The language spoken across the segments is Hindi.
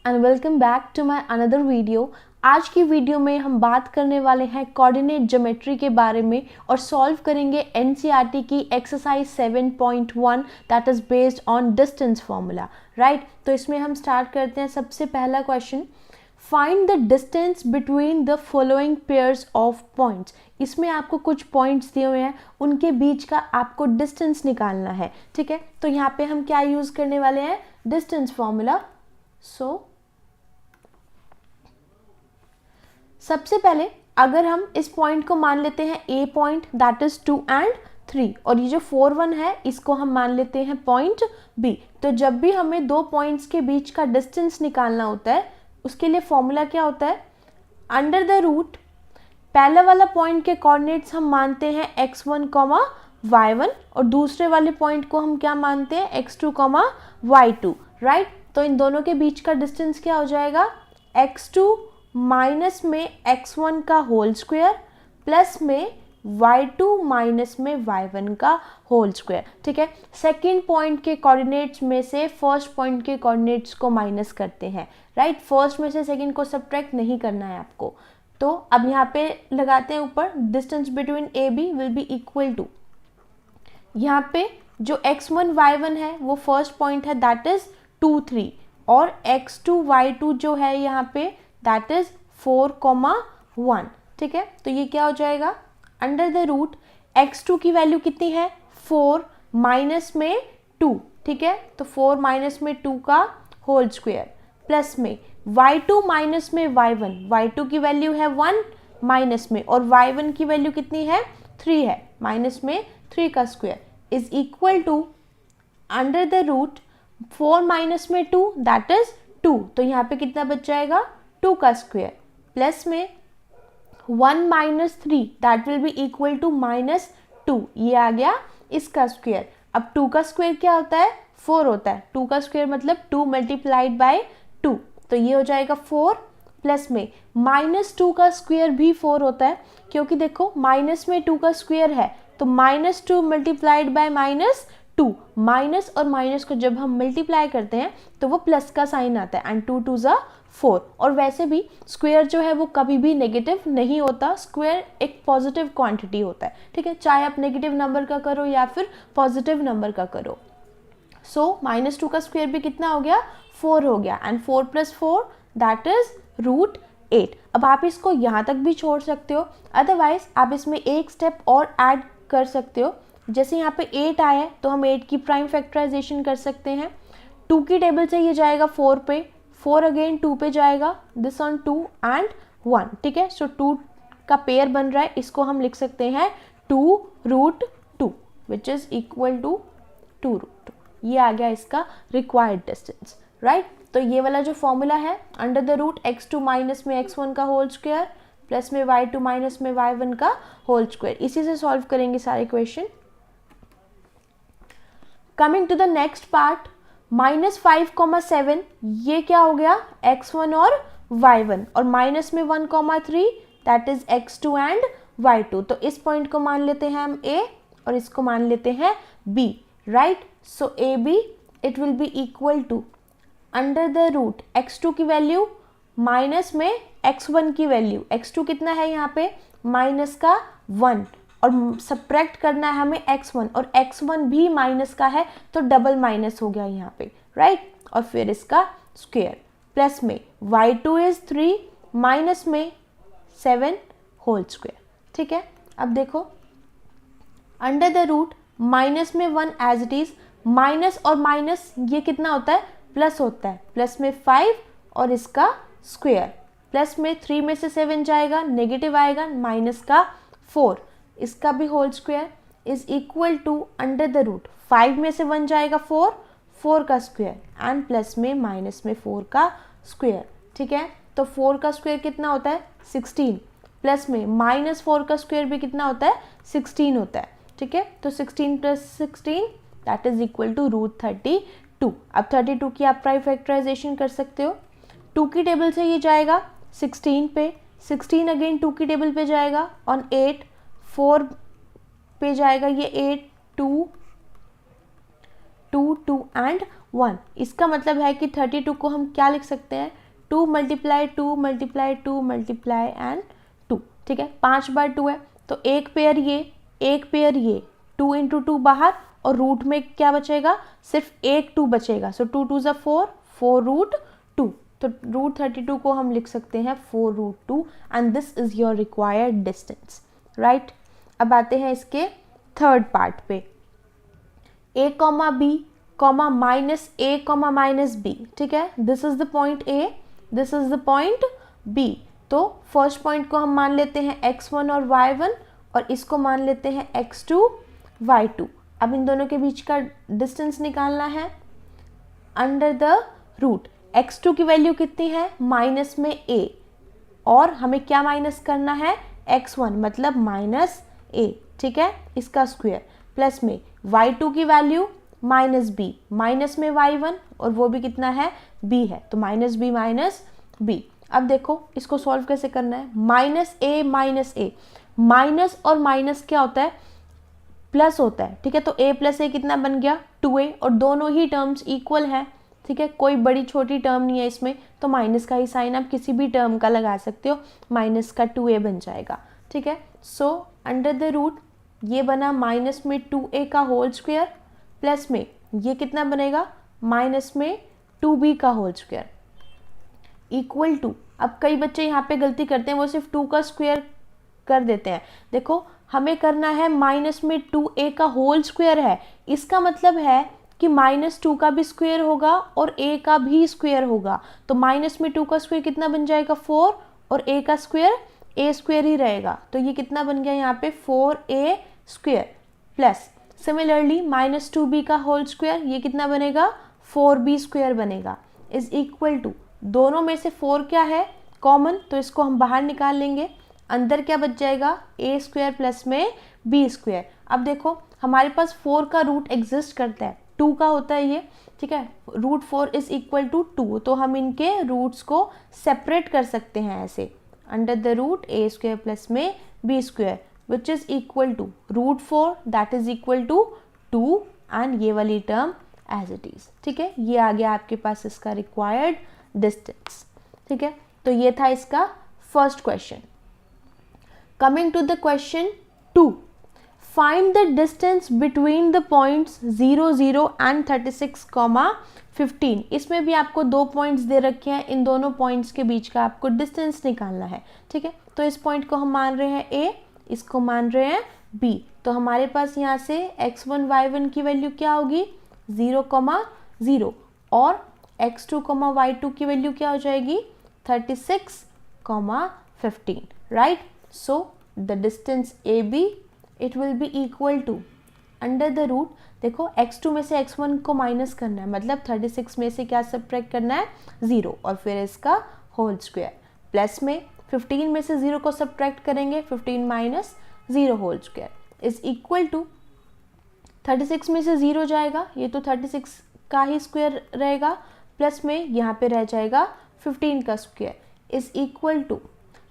And welcome back to my another video. आज की वीडियो में हम बात करने वाले हैं कोऑर्डिनेट ज्योमेट्री के बारे में और सॉल्व करेंगे एनसीईआरटी की exercise 7.1 that is based on distance formula. Right, तो इसमें हम स्टार्ट करते हैं। सबसे पहला question, find the distance between the following pairs of points. इसमें आपको कुछ पॉइंट्स दिए हुए हैं, उनके बीच का आपको डिस्टेंस निकालना है। ठीक है, तो यहाँ पे हम क्या यूज करने वाले हैं, डिस्टेंस फॉर्मूला। सबसे पहले अगर हम इस पॉइंट को मान लेते हैं A point that is 2 and 3 और ये जो 4 1 है इसको हम मान लेते हैं पॉइंट बी। तो जब भी हमें दो पॉइंट्स के बीच का डिस्टेंस निकालना होता है उसके लिए फॉर्मूला क्या होता है, अंडर द रूट पहले वाला पॉइंट के कोऑर्डिनेट्स हम मानते हैं x1, y1 और दूसरे वाले पॉइंट को हम क्या मानते हैं x2, y2। राइट, तो इन दोनों के बीच का डिस्टेंस क्या हो जाएगा, x2 माइनस में x1 का होल स्क्वायर प्लस में y2 माइनस में y1 का होल स्क्वायर। ठीक है, सेकेंड पॉइंट के कोऑर्डिनेट्स में से फर्स्ट पॉइंट के कोऑर्डिनेट्स को माइनस करते हैं। राइट, फर्स्ट में से सेकेंड को सब्ट्रैक्ट नहीं करना है आपको। तो अब यहाँ पे लगाते हैं ऊपर, distance between A B will be equal to, यहाँ पे जो x1 y1 है वो फर्स्ट पॉइंट है दैट इज 2 3 और x2 y2 जो है यहाँ पे दैट इज 4, 1। ठीक है, तो ये क्या हो जाएगा, अंडर द रूट x2 की वैल्यू कितनी है 4 माइनस में 2। ठीक है, तो 4 माइनस में 2 का होल स्क्वायर प्लस में y2 माइनस में y1 की वैल्यू है 1 माइनस में और y1 की वैल्यू कितनी है 3 है, माइनस में 3 का square is equal to under the root 4 minus में 2 दैट इज 2। तो यहाँ पे कितना बच जाएगा 2 का स्क्वायर प्लस में 1 minus 3 that will be equal to -2, ये आ गया इसका स्क्वायर। अब 2 का स्क्वायर क्या होता है 4 होता है, 2 का स्क्वायर मतलब 2 मल्टीप्लाइड बाय 2, तो ये हो जाएगा 4 प्लस में -2 का स्क्वायर भी 4 होता है क्योंकि देखो माइनस में 2 का स्क्वायर है तो -2 मल्टीप्लाइड बाय -2, माइनस और माइनस को जब हम मल्टीप्लाई करते हैं तो वो प्लस का साइन आता है एंड 2 2 4। और वैसे भी स्क्वायर जो है वो कभी भी नेगेटिव नहीं होता, स्क्वायर एक पॉजिटिव क्वांटिटी होता है। ठीक है, चाहे आप नेगेटिव नंबर का करो या फिर पॉजिटिव नंबर का करो। सो -2 का स्क्वायर भी कितना हो गया 4 हो गया एंड 4 + 4 दैट इज √8। अब आप इसको यहाँ तक भी छोड़ सकते हो, अदरवाइज आप इसमें एक स्टेप और ऐड कर सकते हो। जैसे यहाँ पे 8 आया है तो हम 8 की प्राइम फैक्टराइजेशन कर सकते हैं। 2 की टेबल से ये जाएगा 4 पे, 4 अगेन 2 पे जाएगा, दिस ऑन 2 and 1। ठीक है, सो 2 का पेयर बन रहा है, इसको हम लिख सकते हैं 2√2 विच इज इक्वल टू 2√2। ये आ गया इसका रिक्वायर्ड डिस्टेंस। राइट, तो ये वाला जो फॉर्मूला है under the root x2 minus में x1 का होल स्क्वायर प्लस में y2 माइनस में y1 का होल स्क्वायर, इसी से सॉल्व करेंगे सारे question. Coming to the next part, -5, 7 ये क्या हो गया x1 और y1 और माइनस में 1, 3 that is x2 and y2। तो इस पॉइंट को मान लेते हैं हम a और इसको मान लेते हैं b। Right, so A B it will be equal to under the root x2 की वैल्यू माइनस में x1 की वैल्यू, x2 कितना है यहाँ पे माइनस का 1 और सब्ट्रैक्ट करना है हमें x1 और x1 भी माइनस का है तो डबल माइनस हो गया यहाँ पे। राइट, और फिर इसका स्क्वायर प्लस में y2 इज 3 माइनस में 7 होल स्क्वायर। ठीक है, अब देखो अंडर द रूट माइनस में 1 एज इट इज, माइनस और माइनस ये कितना होता है प्लस होता है, प्लस में 5 और इसका स्क्वायर प्लस में 3 में से 7 जाएगा नेगेटिव आएगा माइनस का 4, इसका भी whole square is equal to under the root 5 में से 1 जाएगा 4, 4 का स्क्वायर एंड प्लस में माइनस में 4 का स्क्वायर। ठीक है, तो 4 का स्क्वायर कितना होता है 16 प्लस में -4 का स्क्वायर भी कितना होता है 16 होता है। ठीक है, तो 16 + 16 दैट इज इक्वल टू √32। अब 32 की आप प्राइम फैक्टराइजेशन कर सकते हो। 2 की टेबल से ये जाएगा 16 पे, 16 अगेन 2 की टेबल पे जाएगा ऑन 8, 4 पे जाएगा ये 8, 2 2 2 and 1। इसका मतलब है कि 32 को हम क्या लिख सकते हैं, 2 मल्टीप्लाई 2 मल्टीप्लाई 2 मल्टीप्लाई एंड 2, ठीक है, 5 बार 2 है, तो एक पेयर ये, एक पेयर ये, 2 इंटू 2 बाहर, और रूट में क्या बचेगा, सिर्फ एक 2 बचेगा, सो 2 2 4, 4 रूट 2, तो रूट 32 को हम लिख सकते हैं 4 root 2 and this is your required distance, right. अब आते हैं इसके थर्ड पार्ट पे, a comma B comma minus a comma minus B, ठीक है, this is the point a, this is the point b। तो फर्स्ट पॉइंट को हम मान लेते हैं x1 और y1 और इसको मान लेते हैं x2 y2। अब इन दोनों के बीच का डिस्टेंस निकालना है अंडर द रूट। x2 की वैल्यू कितनी है, माइनस में a, और हमें क्या माइनस करना है, x1 मतलब माइनस a, ठीक है, इसका स्क्वायर, प्लस में y2 की वैल्यू माइनस b, माइनस में y1 और वो भी कितना है, b है, तो माइनस b माइनस b। अब देखो इसको सॉल्व कैसे करना है, माइनस a, माइनस और माइनस क्या होता है, प्लस होता है, ठीक है, तो a प्लस a कितना बन गया, 2a, और दोनों ही टर्म्स इक्वल हैं, ठीक है, कोई बड़ी छोटी टर्म नहीं है इसमें, तो माइनस का ही साइन आप किसी भी टर्म का लगा सकते हो, माइनस का 2a बन जाएगा, ठीक है। सो अंडर द रूट ये बना माइनस में 2a का होल स्क्वायर, प्लस में ये कितना बनेगा, माइनस में 2b का होल स्क्वायर, इक्वल टू, अब कई बच्चे यहाँ पे गलती करते हैं, वो सिर्फ 2 का स्क्वायर कर देते हैं, देखो हमें करना है माइनस में 2a का होल स्क्वायर है, इसका मतलब है कि माइनस 2 का भी स्क्वायर होगा और a का भी स्क्वायर होगा, तो माइनस में 2 का स्क्वायर कितना बन जाएगा 4, और a का स्क्वायर a स्क्वायर ही रहेगा, तो ये कितना बन गया यहाँ पे 4a square, plus similarly minus 2b का होल स्क्वायर, ये कितना बनेगा 4b स्क्वायर बनेगा, इज इक्वल टू, दोनों में से 4 क्या है कॉमन, तो इसको हम बाहर निकाल लेंगे, अंदर क्या बच जाएगा a स्क्वायर प्लस में b स्क्वायर। अब देखो हमारे पास 4 का रूट एग्जिस्ट करता है, 2 का होता है ये, ठीक है, रूट 4 इज इक्वल टू 2, तो हम इनके रूट्स को सेपरेट कर सकते हैं ऐसे, under the root a square plus में b square which is equal to root 4 that is equal to 2 and ये वाली टर्म एज इट इज, ठीक है, ये आ गया आपके पास इसका रिक्वायर्ड डिस्टेंस, ठीक है। तो ये था इसका first question. Coming to the question 2, find the distance between the points 0 0 and 36, 15। इसमें भी आपको 2 पॉइंट्स दे रखे हैं, इन दोनों पॉइंट्स के बीच का आपको डिस्टेंस निकालना है, ठीक है। तो इस पॉइंट को हम मान रहे हैं a, इसको मान रहे हैं b, तो हमारे पास यहाँ से x1 y1 की वैल्यू क्या होगी 0, 0, और x2, y2 की वैल्यू क्या हो जाएगी 36, 15, right. So the distance AB it will be equal to under the root, देखो x2 में से x1 को माइनस करना है, मतलब 36 में से क्या सब्ट्रैक्ट करना है 0, और फिर इसका होल स्क्वायर, प्लस में 15 में से 0 को सब्ट्रैक्ट करेंगे, 15 minus 0 whole square is equal to 36 में से 0 जाएगा, ये तो 36 का ही स्क्वायर रहेगा, प्लस में यहाँ पे रह जाएगा 15 का स्क्वायर इज इक्वल टू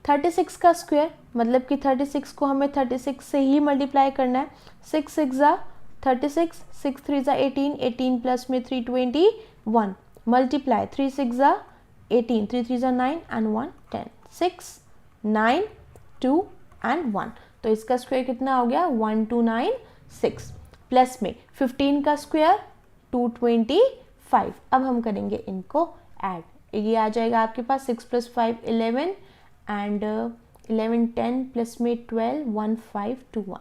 36 का स्क्वायर, मतलब कि 36 को हमें 36 से ही मल्टीप्लाई करना है, 6 6 ज़ा 36, 6 3 ज़ा 18, 18 प्लस में 321, मल्टीप्लाई 3 6 ज़ा 18, 3 3 ज़ा 9 एंड 1 10, 6 9 2 एंड 1, तो इसका स्क्वायर कितना हो गया 1296, प्लस में 15 का स्क्वायर 225। अब हम करेंगे इनको ऐड, ये आ जाएगा आपके पास 6 + 5 11 एंड 11 10 प्लस में 12 1521,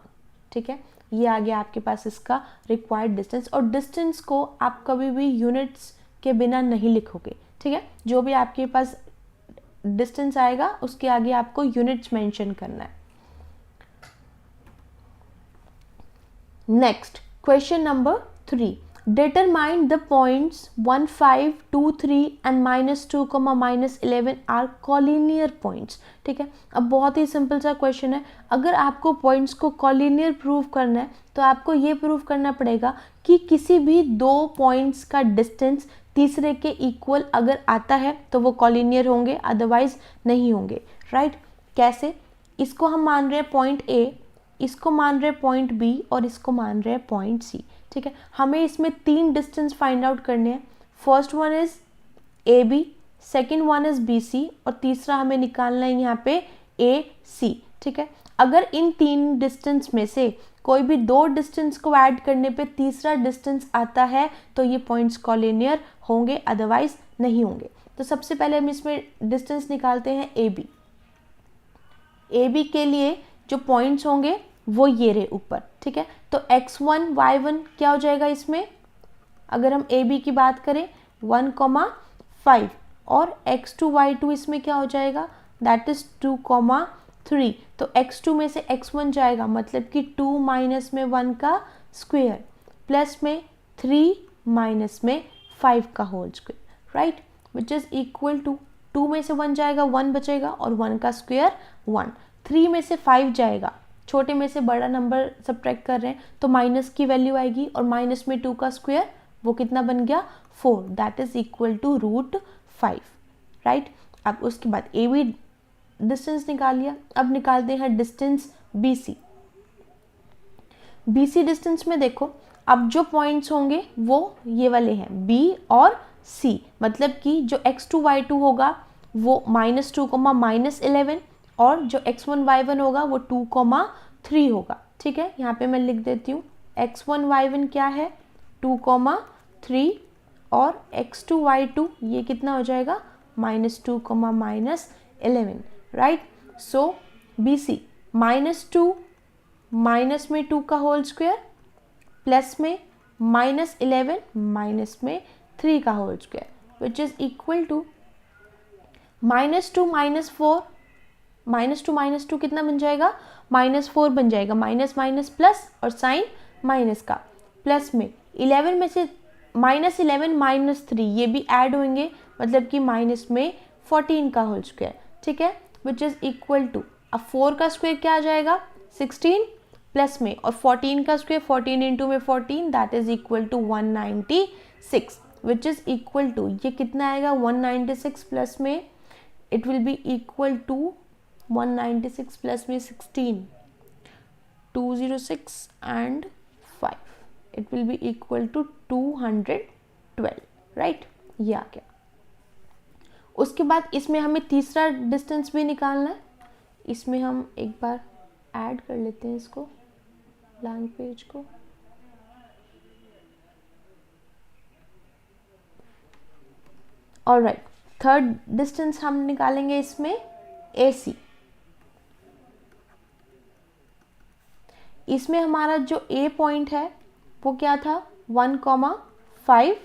ठीक है, ये आ गया आपके पास इसका रिक्वायर्ड डिस्टेंस। और डिस्टेंस को आप कभी भी यूनिट्स के बिना नहीं लिखोगे, ठीक है, जो भी आपके पास डिस्टेंस आएगा उसके आगे आपको यूनिट्स मेंशन करना है। Next question number 3, determine the points 1 5 2 3 and -2, -11 are collinear points, ठीक है। अब बहुत ही सिंपल सा क्वेश्चन है, अगर आपको पॉइंट्स को कॉलिनियर प्रूव करना है तो आपको ये प्रूव करना पड़ेगा कि किसी भी 2 पॉइंट्स का डिस्टेंस तीसरे के इक्वल अगर आता है तो वो कॉलिनियर होंगे, अदरवाइज नहीं होंगे, राइट। कैसे, इसको हम मान रहे हैं पॉइंट A, इसको मान रहे हैं पॉइंट B और इसको मान रहे हैं पॉइंट C, ठीक है, हमें इसमें 3 डिस्टेंस फाइंड आउट करने हैं। First one is AB, second one is BC और तीसरा हमें निकालना है यहाँ पे AC। ठीक है, अगर इन 3 डिस्टेंस में से कोई भी 2 डिस्टेंस को ऐड करने पे तीसरा डिस्टेंस आता है तो ये पॉइंट्स कॉलिनियर होंगे, अदरवाइज नहीं होंगे। तो सबसे पहले हम इसमें डिस्टेंस निकालते हैं AB। AB के लिए जो पॉइंट्स होंगे वो ये रहे ऊपर। ठीक है, तो x1 y1 क्या हो जाएगा इसमें, अगर हम AB की बात करें 1,5 और x2 y2 इसमें क्या हो जाएगा, दैट इज 2,3। तो x2 में से x1 जाएगा, मतलब कि 2 माइनस में 1 का स्क्वायर प्लस में 3 माइनस में 5 का whole square, right, which is equal to 2 में से 1 जाएगा, 1 बचेगा और 1 का स्क्वायर 1। 3 में से 5 जाएगा, छोटे में से बड़ा नंबर सब्ट्रैक्ट कर रहे हैं तो माइनस की वैल्यू आएगी और माइनस में 2 का स्क्वायर वो कितना बन गया 4, that is equal to √5, right. अब उसके बाद AB डिस्टेंस निकाल लिया, अब निकालते हैं डिस्टेंस BC। BC डिस्टेंस में देखो अब जो पॉइंट्स होंगे वो ये वाले हैं B और C, मतलब कि जो x2 y2 होगा वो -2, -11 और जो x1 y1 होगा वो 2,3 होगा। ठीक है, यहाँ पे मैं लिख देती हूँ x1 y1 क्या है 2,3 और x2 y2 ये कितना हो जाएगा -2, -11, राइट। सो BC -2 माइनस में 2 का होल स्क्वायर प्लस में -11 माइनस में 3 का whole square which is equal to -2 -4, -2 कितना बन जाएगा -4 बन जाएगा, माइनस माइनस प्लस और साइन माइनस का, प्लस में 11 में से -11 -3 ये भी ऐड होंगे, मतलब कि माइनस में 14 का होल स्क्वायर। ठीक है, विच इज इक्वल टू, अब 4 का स्क्वायर क्या आ जाएगा 16 प्लस में और 14 का स्क्वायर 14 इंटू में 14 that is equal to 196, which is equal to ये कितना आएगा 196 प्लस में it will be equal to 196 plus में 16, 206 and 5, it will be equal to 212, right, ये आ गया। उसके बाद इसमें हमें तीसरा डिस्टेंस भी निकालना है, इसमें हम एक बार ऐड कर लेते हैं इसको ब्लैंक पेज को। ऑलराइट, थर्ड डिस्टेंस हम निकालेंगे इसमें AC। इसमें हमारा जो A पॉइंट है वो क्या था 1,5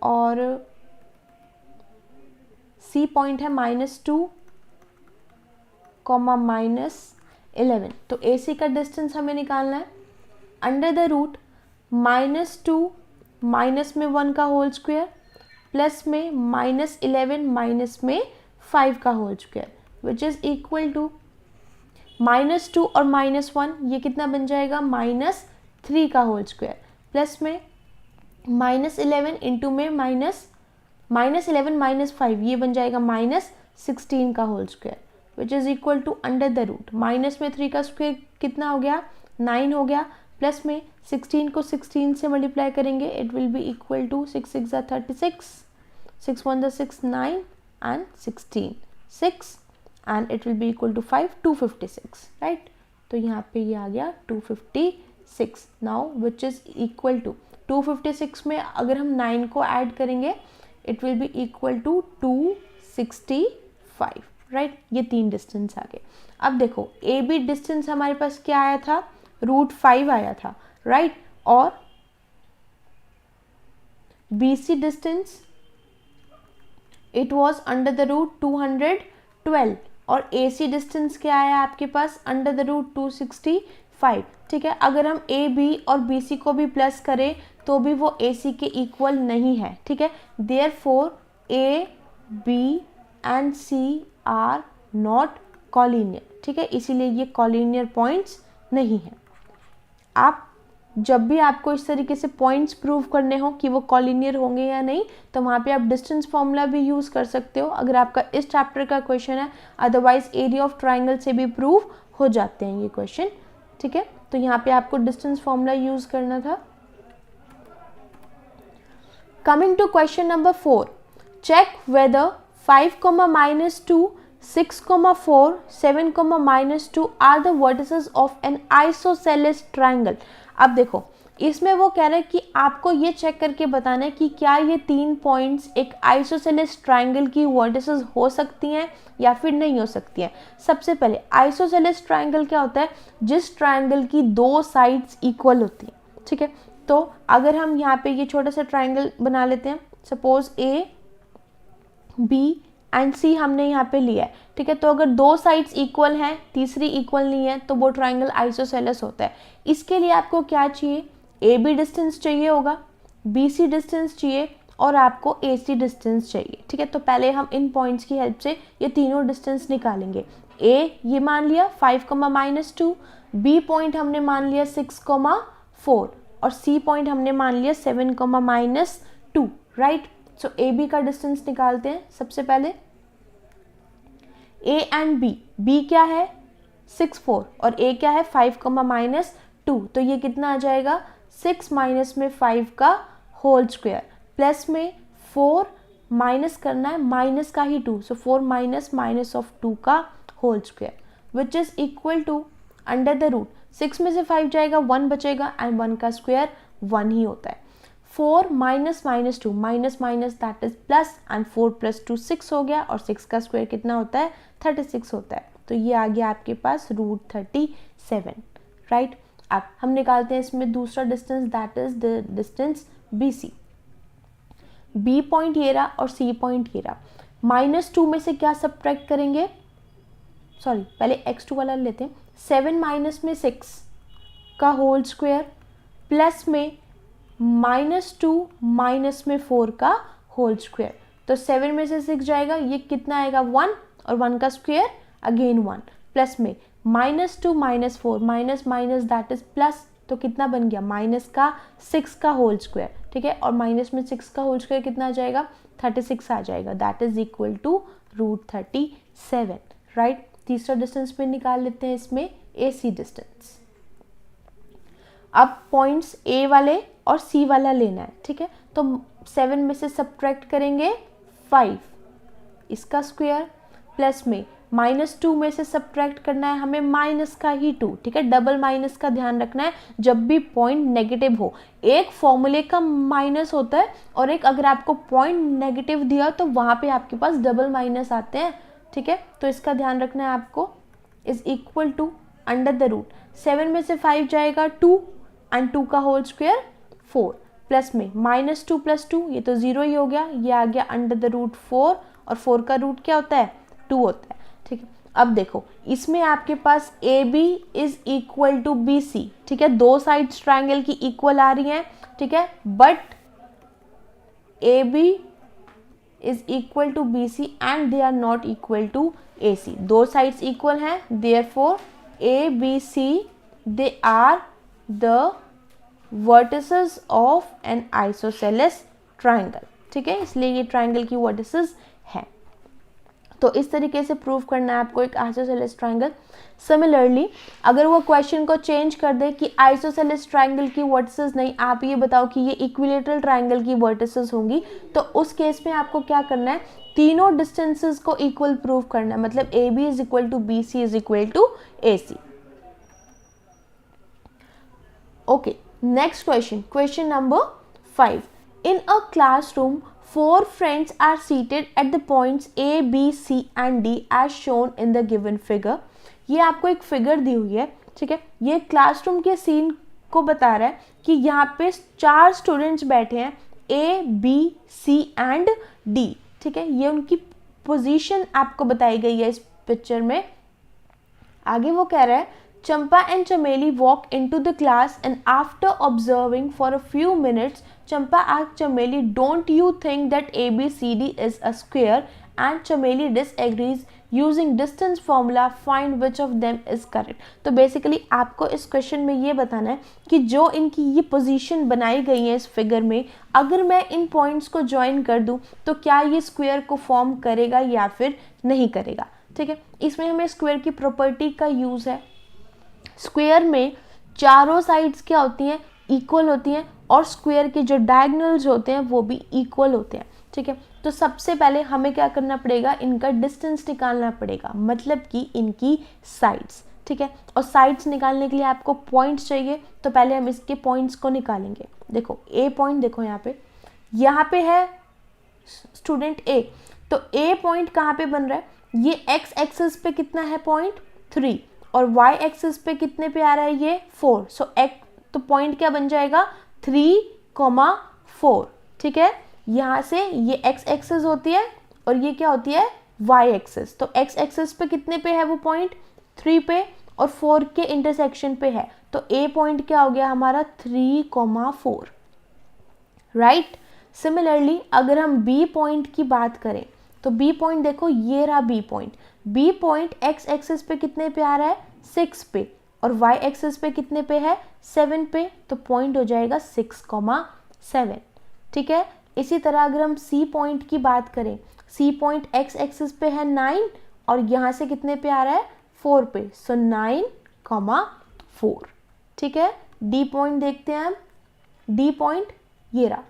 और C पॉइंट है -2, -11। तो AC का डिस्टेंस हमें निकालना है अंडर द रूट -2 माइनस में 1 का होल स्क्वायर प्लस में -11 माइनस में 5 का whole square which is equal to -2 और -1 ये कितना बन जाएगा -3 का होल स्क्वायर प्लस में -11 इंटू में -11 माइनस 5 ये बन जाएगा -16 का whole square which is equal to under the root minus में 3 का स्क्वायर कितना हो गया 9 हो गया, प्लस में 16 को 16 से मल्टीप्लाई करेंगे it will be equal to 6 6 36, 6 1 6 9 and 16 6 and it will be equal to 5 256, right. तो यहाँ पे ये आ गया 256 now which is equal to 256 में अगर हम 9 को ऐड करेंगे it will be equal to 265, right. ये 3 डिस्टेंस आ गए। अब देखो AB डिस्टेंस हमारे पास क्या आया था √5 आया था, राइट, और BC distance it was under the root 212 और AC डिस्टेंस क्या आया आपके पास अंडर द रूट 265। ठीक है, अगर हम AB और BC को भी प्लस करें तो भी वो AC के इक्वल नहीं है। ठीक है, therefore A, B and C are not collinear. ठीक है, इसीलिए ये कॉलिनियर पॉइंट्स नहीं है। आप जब भी आपको इस तरीके से पॉइंट्स प्रूव करने हो कि वो कॉलिनियर होंगे या नहीं तो वहाँ पे आप डिस्टेंस फॉर्मूला भी यूज़ कर सकते हो अगर आपका इस चैप्टर का क्वेश्चन है, अदरवाइज एरिया ऑफ ट्राइंगल से भी प्रूव हो जाते हैं ये क्वेश्चन। ठीक है, तो यहाँ पे आपको डिस्टेंस फॉर्मूला यूज़ करना था coming to question number 4, check whether 5, -2, 6, 4, 7, -2 are the vertices of an isosceles triangle. अब देखो इसमें वो कह रहे हैं कि आपको ये चेक करके बताना है कि क्या ये 3 पॉइंट्स एक आइसोसेलेस ट्राइंगल की वर्टिसेस हो सकती हैं या फिर नहीं हो सकती हैं। सबसे पहले आइसोसेलेस ट्राइंगल क्या होता है, जिस ट्राइंगल की 2 साइड्स इक्वल होती हैं, ठीक है। तो अगर हम यहाँ पे ये छोटा सा ट्राइंगल बना लेते हैं, सपोज ए, बी एंड सी हमने यहाँ पे लिया है, ठीक है। तो अगर 2 साइड्स इक्वल हैं, तीसरी इक्वल नहीं है, तो वो ट्राइंगल आइसोसेलेस होता है। इसके लिए आपको क्या चाहिए, ए बी डिस्टेंस चाहिए होगा, बी सी डिस्टेंस चाहिए और आपको ए सी डिस्टेंस चाहिए, ठीक है। तो पहले हम इन पॉइंट्स की हेल्प से ये तीनों डिस्टेंस निकालेंगे। ए ये मान लिया 5, -2, बी पॉइंट हमने मान लिया 6, 4 और सी पॉइंट हमने मान लिया 7, -2, राइट। सो ए बी का डिस्टेंस निकालते हैं। सबसे पहले ए एंड बी, बी क्या है 6, 4 और ए क्या है 5, -2, तो ये कितना आ जाएगा 6 माइनस में 5 का होल स्क्वायर प्लस में 4 माइनस करना है माइनस का ही 2, सो 4 माइनस ऑफ 2 का whole square which is equal to under the root 6 में से 5 जाएगा 1 बचेगा एंड 1 का स्क्वायर 1 ही होता है। 4 -2 minus that is plus and 4 + 2 6 हो गया और 6 का स्क्वायर कितना होता है 36 होता है। तो ये आ गया आपके पास √37, राइट। अब हम निकालते हैं इसमें दूसरा distance that is the distance BC। B point ये रहा और सी पॉइंट ये रहा। -2 में से क्या सब्ट्रैक्ट करेंगे, सॉरी पहले x2 वाला लेते हैं। 7 माइनस में 6 का होल स्क्वायर प्लस में -2 माइनस में 4 का होल स्क्वायर, तो 7 में से 6 जाएगा, ये कितना आएगा 1 और 1 का स्क्वायर अगेन 1 प्लस में -2 - 4 माइनस दैट इज प्लस, तो कितना बन गया माइनस का 6 का होल स्क्वायर, ठीक है। और माइनस में 6 का होल स्क्वायर कितना आ जाएगा 36 आ जाएगा, that is equal to √37, right. तीसरा डिस्टेंस पे निकाल लेते हैं इसमें AC डिस्टेंस। अब पॉइंट्स A वाले और C वाला लेना है, ठीक है। तो 7 में से सब्ट्रैक्ट करेंगे 5 इसका स्क्वायर प्लस में -2 में से सब्ट्रैक्ट करना है हमें माइनस का ही 2, ठीक है। डबल माइनस का ध्यान रखना है जब भी पॉइंट नेगेटिव हो, एक फॉर्मूले का माइनस होता है और एक अगर आपको पॉइंट नेगेटिव दिया तो वहाँ पे आपके पास डबल माइनस आते हैं, ठीक है। तो इसका ध्यान रखना है आपको। Is equal to under the root 7 में से 5 जाएगा 2 एंड 2 का होल स्क्वायर 4 प्लस में -2 + 2 ये तो 0 ही हो गया, ये आ गया अंडर द रूट 4 और 4 का रूट क्या होता है 2 होता है, ठीक है। अब देखो इसमें आपके पास AB is equal to BC, ठीक है। 2 साइड्स ट्राइंगल की इक्वल आ रही हैं, ठीक है, but AB is equal to BC and they are not equal to AC। 2 sides equal हैं, therefore ABC they are the vertices of an isosceles triangle, ठीक है। इसलिए ये ट्राइंगल की वर्टिसेस हैं। तो इस तरीके से प्रूव करना है आपको एक आइसोसेलेस ट्राइंगल। सिमिलरली अगर वो क्वेश्चन को चेंज कर दे कि आइसोसेलेस ट्राइंगल की वर्टिसेस नहीं, आप ये बताओ कि ये इक्विलेटरल ट्राइंगल की वर्टिसेस होंगी, तो उस केस में आपको क्या करना है, तीनों डिस्टेंसेस को इक्वल प्रूव करना है, मतलब AB is equal to BC is equal to AC। Okay, next question, question number 5। In a classroom, 4 friends are seated at the points A, B, C and D as shown in the given figure। ये आपको एक फिगर दी हुई है, ठीक है। ये क्लासरूम के सीन को बता रहा है कि यहाँ पे 4 स्टूडेंट्स बैठे हैं A, B, C and D, ठीक है। ये उनकी पोजीशन आपको बताई गई है इस पिक्चर में। आगे वो कह रहा है Champa and Chameli walk into the class and after observing for a few minutes, Champa asked Chameli, "Don't you think that ABCD is a square?" And Chameli disagrees. Using distance formula, find which of them is correct. तो बेसिकली आपको इस क्वेश्चन में ये बताना है कि जो इनकी ये पोजीशन बनाई गई है इस फिगर में, अगर मैं इन पॉइंट्स को ज्वाइन कर दूं तो क्या ये स्क्वायर को फॉर्म करेगा या फिर नहीं करेगा, ठीक है। इसमें हमें स्क्वायर की प्रॉपर्टी का यूज़ है। स्क्वायर में चारों साइड्स क्या होती हैं, इक्वल होती हैं, और स्क्वायर के जो डायगोनल्स होते हैं वो भी इक्वल होते हैं, ठीक है। तो सबसे पहले हमें क्या करना पड़ेगा, इनका डिस्टेंस निकालना पड़ेगा, मतलब कि इनकी साइड्स, ठीक है। और साइड्स निकालने के लिए आपको पॉइंट्स चाहिए, तो पहले हम इसके पॉइंट्स को निकालेंगे। देखो ए पॉइंट, देखो यहाँ पे है स्टूडेंट ए, तो ए पॉइंट कहाँ पे बन रहा है, ये एक्स एक्सिस पे कितना है पॉइंट 3 और वाई एक्सिस पे कितने पे आ रहा है ये 4, सो तो पॉइंट क्या बन जाएगा 3,4, ठीक है। यहाँ से ये एक्स एक्सिस होती है और ये क्या होती है वाई एक्सिस, तो एक्स एक्सिस पे कितने पे है वो पॉइंट 3 पे और 4 के इंटरसेक्शन पे है, तो ए पॉइंट क्या हो गया हमारा 3,4, राइट। सिमिलरली अगर हम बी पॉइंट की बात करें तो बी पॉइंट देखो, ये रहा बी पॉइंट एक्स एक्सिस पे कितने पे आ रहा है 6 पे और वाई एक्सिस पे कितने पे है 7 पे, तो पॉइंट हो जाएगा 6,7, ठीक है। इसी तरह अगर हम सी पॉइंट की बात करें, सी पॉइंट एक्स एक्सिस पे है 9 और यहाँ से कितने पे आ रहा है 4 पे, सो 9,4, ठीक है। डी पॉइंट देखते हैं हम, डी पॉइंट ये रहा,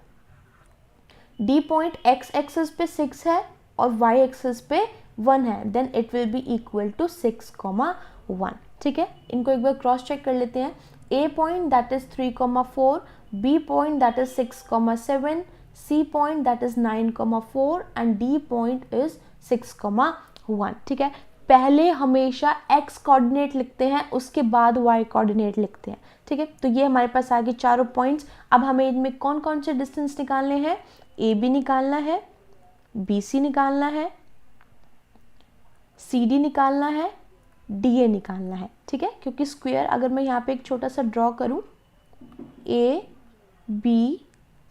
डी पॉइंट एक्स एक्सिस पे 6 है और वाई एक्सिस पे 1 है, then it will be equal to 6,1, ठीक है। इनको एक बार क्रॉस चेक कर लेते हैं, A point that is 3,4, B point that is 6,7, C point that is 9,4 and D point is 6,1, ठीक है। पहले हमेशा x कोऑर्डिनेट लिखते हैं, उसके बाद y कोऑर्डिनेट लिखते हैं, ठीक है। तो ये हमारे पास आ गए चारों पॉइंट्स। अब हमें इनमें कौन कौन से डिस्टेंस निकालने हैं, ए बी निकालना है, बी सी निकालना है, सी डी निकालना है, डी ए निकालना है, ठीक है। क्योंकि स्क्वायर अगर मैं यहाँ पे एक छोटा सा ड्रॉ करूँ, ए बी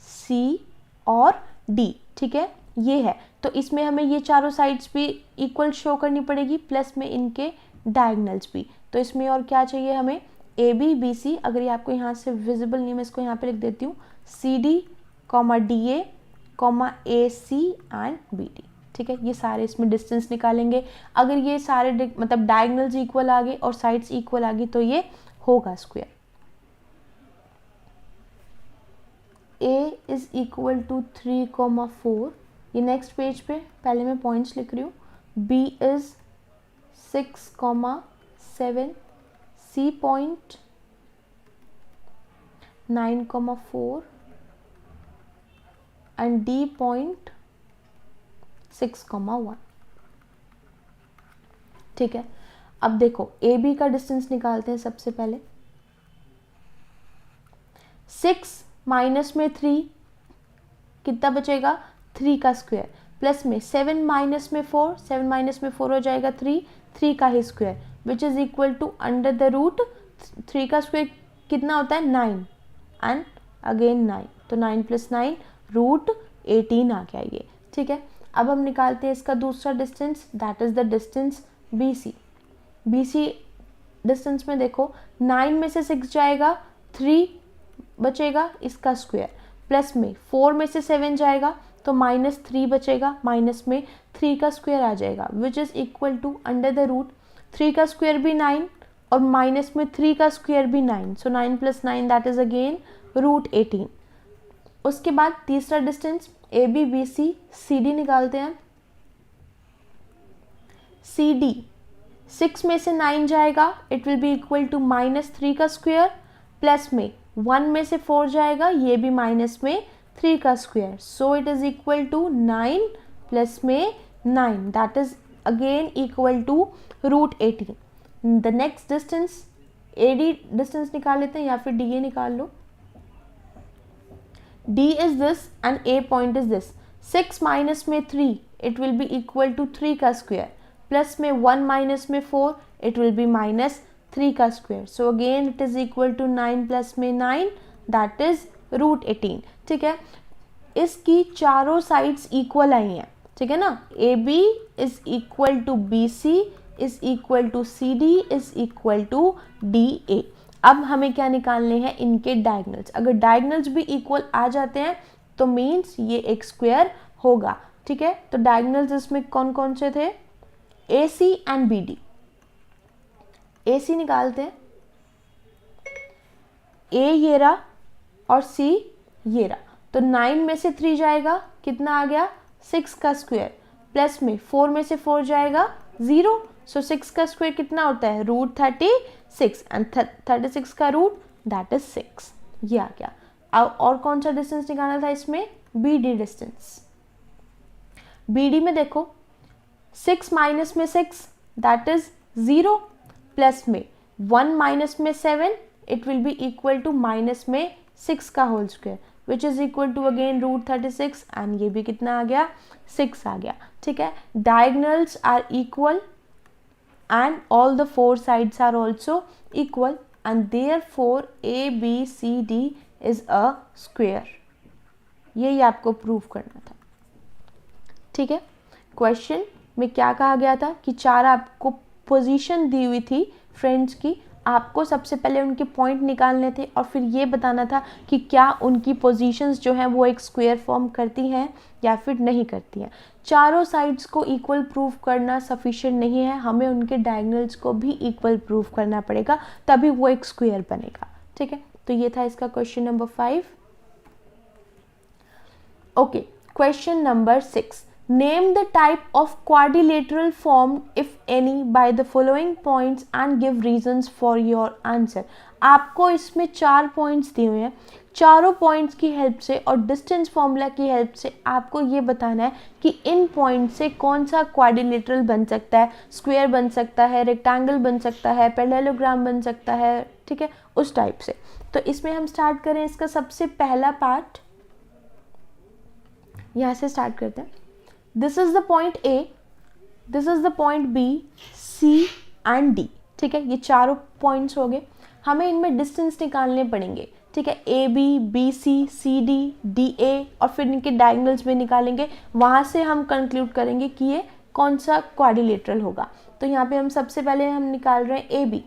सी और डी, ठीक है, ये है, तो इसमें हमें ये चारों साइड्स भी इक्वल शो करनी पड़ेगी, प्लस में इनके डायगोनल्स भी। तो इसमें और क्या चाहिए हमें, ए बी बी सी, अगर ये आपको यहाँ से विजिबल नहीं है मैं इसको यहाँ पे लिख देती हूँ, C D comma D A comma A C and B D, ठीक है। ये सारे इसमें डिस्टेंस निकालेंगे, अगर ये सारे मतलब डायगोनल्स इक्वल आ गए और साइड्स इक्वल आ गई तो ये होगा square. A is equal to 3,4, ये नेक्स्ट पेज पे पहले मैं पॉइंट्स लिख रही हूँ, B is 6,7, C point 9,4 and D point 6,1, ठीक है। अब देखो ए बी का डिस्टेंस निकालते हैं सबसे पहले, 6 माइनस में 3 कितना बचेगा 3 का स्क्वायर, प्लस में 7 माइनस में 4, 7 माइनस में 4 हो जाएगा 3 का ही square, which is equal to under the root 3 का स्क्वायर कितना होता है 9 एंड अगेन 9, तो 9 प्लस 9 रूट 18 आ गया ये, ठीक है। अब हम निकालते हैं इसका दूसरा distance, that is the distance B C. B C distance में देखो 9 में से 6 जाएगा, 3 बचेगा इसका स्क्वायर, प्लस में 4 में से 7 जाएगा तो -3 बचेगा, माइनस में 3 का स्क्वायर आ जाएगा, which is equal to under the root 3 का स्क्वायर भी 9 और माइनस में 3 का स्क्वायर भी 9, so 9 plus 9 that is again root 18। उसके बाद तीसरा distance A B B C, C D निकालते हैं। सी डी 6 में से 9 जाएगा, it will be equal to -3 का स्क्वायर, प्लस में 1 में से 4 जाएगा, ये भी माइनस में 3 का square, so it is equal to 9 plus में 9 that is again equal to root 18। The next distance A D distance निकाल लेते हैं या फिर डी ए निकाल लो। D is this and A point is this, 6 minus में 3 it will be equal to 3 का स्क्वायर, प्लस में 1 माइनस में 4 it will be minus 3 का square, so again it is equal to 9 plus में 9 that is रूट 18, ठीक है। इसकी चारों साइड्स इक्वल आई हैं, ठीक है ना, A B is equal to B C is equal to C D is equal to D A. अब हमें क्या निकालने हैं, इनके डायगोनल्स। अगर डायगोनल्स भी इक्वल आ जाते हैं तो मीन्स ये एक स्क्वायर होगा, ठीक है। तो डायगोनल्स इसमें कौन कौन से थे, ए सी एंड बी डी। ए सी निकालते हैं, ए ये रहा और सी ये रहा। तो 9 में से 3 जाएगा, कितना आ गया 6 का स्क्वायर, प्लस में 4 में से 4 जाएगा 0, सो 6 का स्क्वायर कितना होता है √36 एंड 36 का रूट दैट इज 6, ये आ गया। अब और कौन सा डिस्टेंस निकालना था इसमें, BD डिस्टेंस। BD में देखो 6 माइनस में 6 दैट इज 0, प्लस में 1 माइनस में 7 it will be equal to minus में 6 का whole square which is equal to again √36 and ये भी कितना आ गया 6 आ गया। ठीक है, diagonals are equal and all the 4 sides are also equal and therefore ABCD is a square। यही आपको प्रूव करना था। ठीक है, क्वेश्चन में क्या कहा गया था कि 4 आपको पोजीशन दी हुई थी फ्रेंड्स की, आपको सबसे पहले उनके पॉइंट निकालने थे और फिर ये बताना था कि क्या उनकी पोजीशंस जो हैं वो एक स्क्वायर फॉर्म करती हैं या फिर नहीं करती हैं। चारों साइड्स को इक्वल प्रूव करना सफिशिएंट नहीं है, हमें उनके डायगोनल्स को भी इक्वल प्रूव करना पड़ेगा, तभी वो एक स्क्वायर बनेगा। ठीक है, तो ये था इसका question number 5। Okay, question number 6, name the type of quadrilateral formed if any by the following points and give reasons for your answer। आपको इसमें 4 पॉइंट्स दिए हुए हैं, चारों पॉइंट्स की हेल्प से और डिस्टेंस फॉर्मूला की हेल्प से आपको ये बताना है कि इन पॉइंट से कौन सा क्वाड्रिलेटरल बन सकता है, स्क्वायर बन सकता है, रेक्टेंगल बन सकता है, पैरेललोग्राम बन सकता है। ठीक है, उस टाइप से। तो इसमें हम स्टार्ट करें, इसका सबसे पहला पार्ट यहाँ से स्टार्ट करते हैं। This is the point A, this is the point B, C and D। ठीक है, ये चारों पॉइंट्स हो गए, हमें इनमें डिस्टेंस निकालने पड़ेंगे। ठीक है, AB, BC, CD, DA और फिर इनके डायगोनल्स भी निकालेंगे, वहाँ से हम कंक्लूड करेंगे कि ये कौन सा क्वाड्रिलेटरल होगा। तो यहाँ पे हम सबसे पहले हम निकाल रहे हैं AB।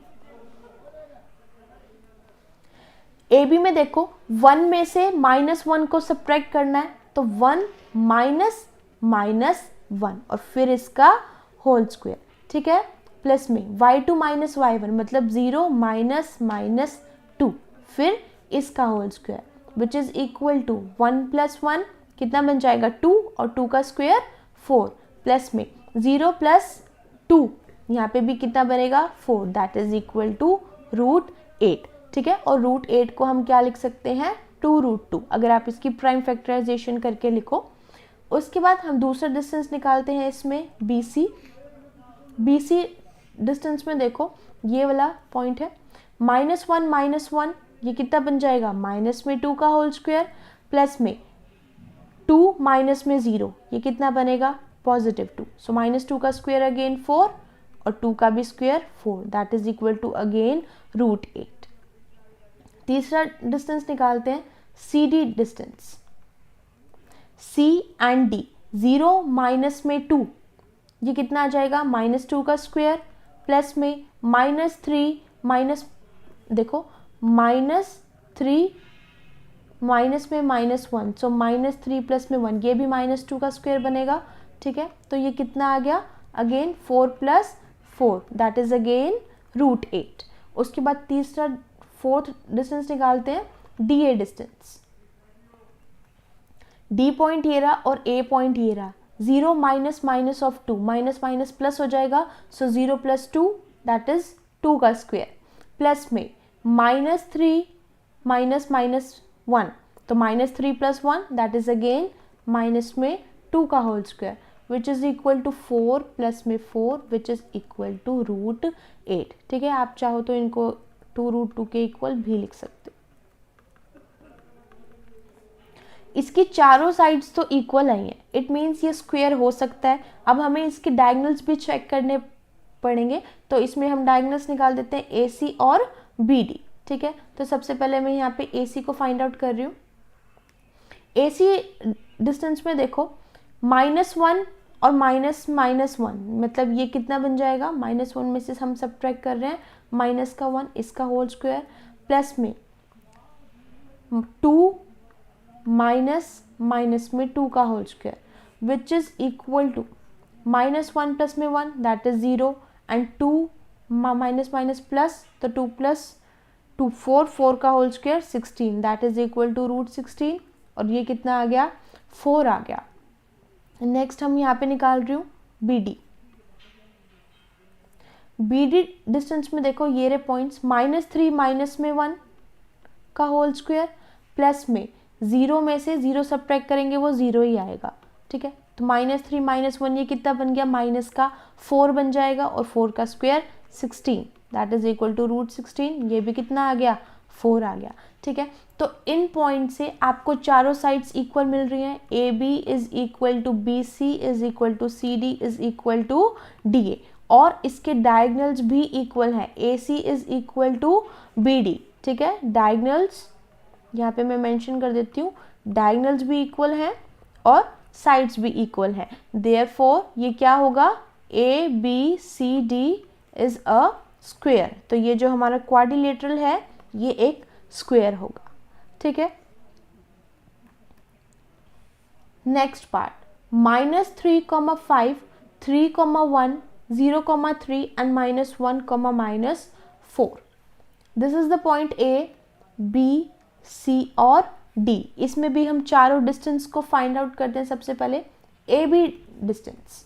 AB में देखो 1 में से -1 को सब्ट्रैक्ट करना है, तो 1 माइनस -1 और फिर इसका होल स्क्वायर। ठीक है, प्लस में y2 माइनस y1 मतलब 0 माइनस -2 फिर इसका whole square which is equal to 1 + 1 कितना बन जाएगा 2 और 2 का स्क्वायर 4 प्लस में 0 + 2 यहाँ पे भी कितना बनेगा 4 दैट इज इक्वल टू √8। ठीक है, और √8 को हम क्या लिख सकते हैं 2√2 अगर आप इसकी प्राइम फैक्टराइजेशन करके लिखो। उसके बाद हम दूसरा डिस्टेंस निकालते हैं इसमें BC। BC डिस्टेंस में देखो ये वाला पॉइंट है -1 ये कितना बन जाएगा -2 का होल स्क्वायर प्लस में 2 माइनस में 0 ये कितना बनेगा +2। सो -2 का स्क्वायर अगेन 4 और 2 का भी square 4 that is equal to again √8। तीसरा डिस्टेंस निकालते हैं CD distance. C and D 0 minus में 2 ये कितना आ जाएगा -2 का स्क्वायर प्लस में -3 माइनस देखो -3 माइनस में -1 सो -3 प्लस में 1 ये भी -2 का स्क्वायर बनेगा। ठीक है, तो ये कितना आ गया अगेन 4 + 4 दैट इज अगेन √8। उसके बाद तीसरा फोर्थ डिस्टेंस निकालते हैं DA डिस्टेंस। D पॉइंट ये रहा और A पॉइंट ये रहा, 0 माइनस ऑफ 2 माइनस प्लस हो जाएगा सो 0 + 2 दैट इज 2 का स्क्वायर प्लस में -3 -1 तो -3 + 1 दैट इज अगेन माइनस में 2 का whole square which is equal to 4 plus में 4 विच इज इक्वल टू √8। ठीक है, आप चाहो तो इनको 2√2 के इक्वल भी लिख सकते हो। इसकी चारों साइड्स तो इक्वल आई हैं, इट मीन्स ये स्क्वायर हो सकता है। अब हमें इसके डायगोनल्स भी चेक करने पड़ेंगे, तो इसमें हम डायगोनल्स निकाल देते हैं AC और BD। ठीक है, तो सबसे पहले मैं यहाँ पे AC को फाइंड आउट कर रही हूँ। AC डिस्टेंस में देखो -1 और -1 मतलब ये कितना बन जाएगा -1 में से हम सब्ट्रैक्ट कर रहे हैं -1 इसका होल स्क्वायर प्लस में 2 माइनस में 2 का whole square which is equal to -1 plus में 1 that is 0 and 2 minus plus तो 2 + 2 4 का whole square 16 that is equal to √16 और ये कितना आ गया 4 आ गया। नेक्स्ट हम यहाँ पे निकाल रही हूँ BD। BD डिस्टेंस में देखो ये रहे पॉइंट्स, -3 माइनस में 1 का होल स्क्वायर प्लस में 0 में से 0 सब्ट्रैक्ट करेंगे वो 0 ही आएगा, ठीक है। तो -3 माइनस 1 ये कितना बन गया, माइनस का 4 बन जाएगा और 4 का square 16 that is equal to √16। ये भी कितना आ गया 4 आ गया, ठीक है। तो इन पॉइंट से आपको चारों साइड्स इक्वल मिल रही हैं। AB is equal to BC is equal to CD is equal to DA और इसके डायगनल्स भी इक्वल हैं। AC is equal to BD, ठीक है। डायगनल्स यहाँ पे मैं मेंशन कर देती हूँ, डायगनल्स भी इक्वल हैं और साइड्स भी इक्वल हैं। देयरफॉर ये क्या होगा, ABCD इज अ स्क्वायर। तो ये जो हमारा क्वाड्रिलेटरल है ये एक स्क्वायर होगा, ठीक है। Next part, -3,5, 3,1, 0,3 and -1, -4। This is the point A, B, C और D। इसमें भी हम चारों डिस्टेंस को फाइंड आउट करते हैं। सबसे पहले AB distance,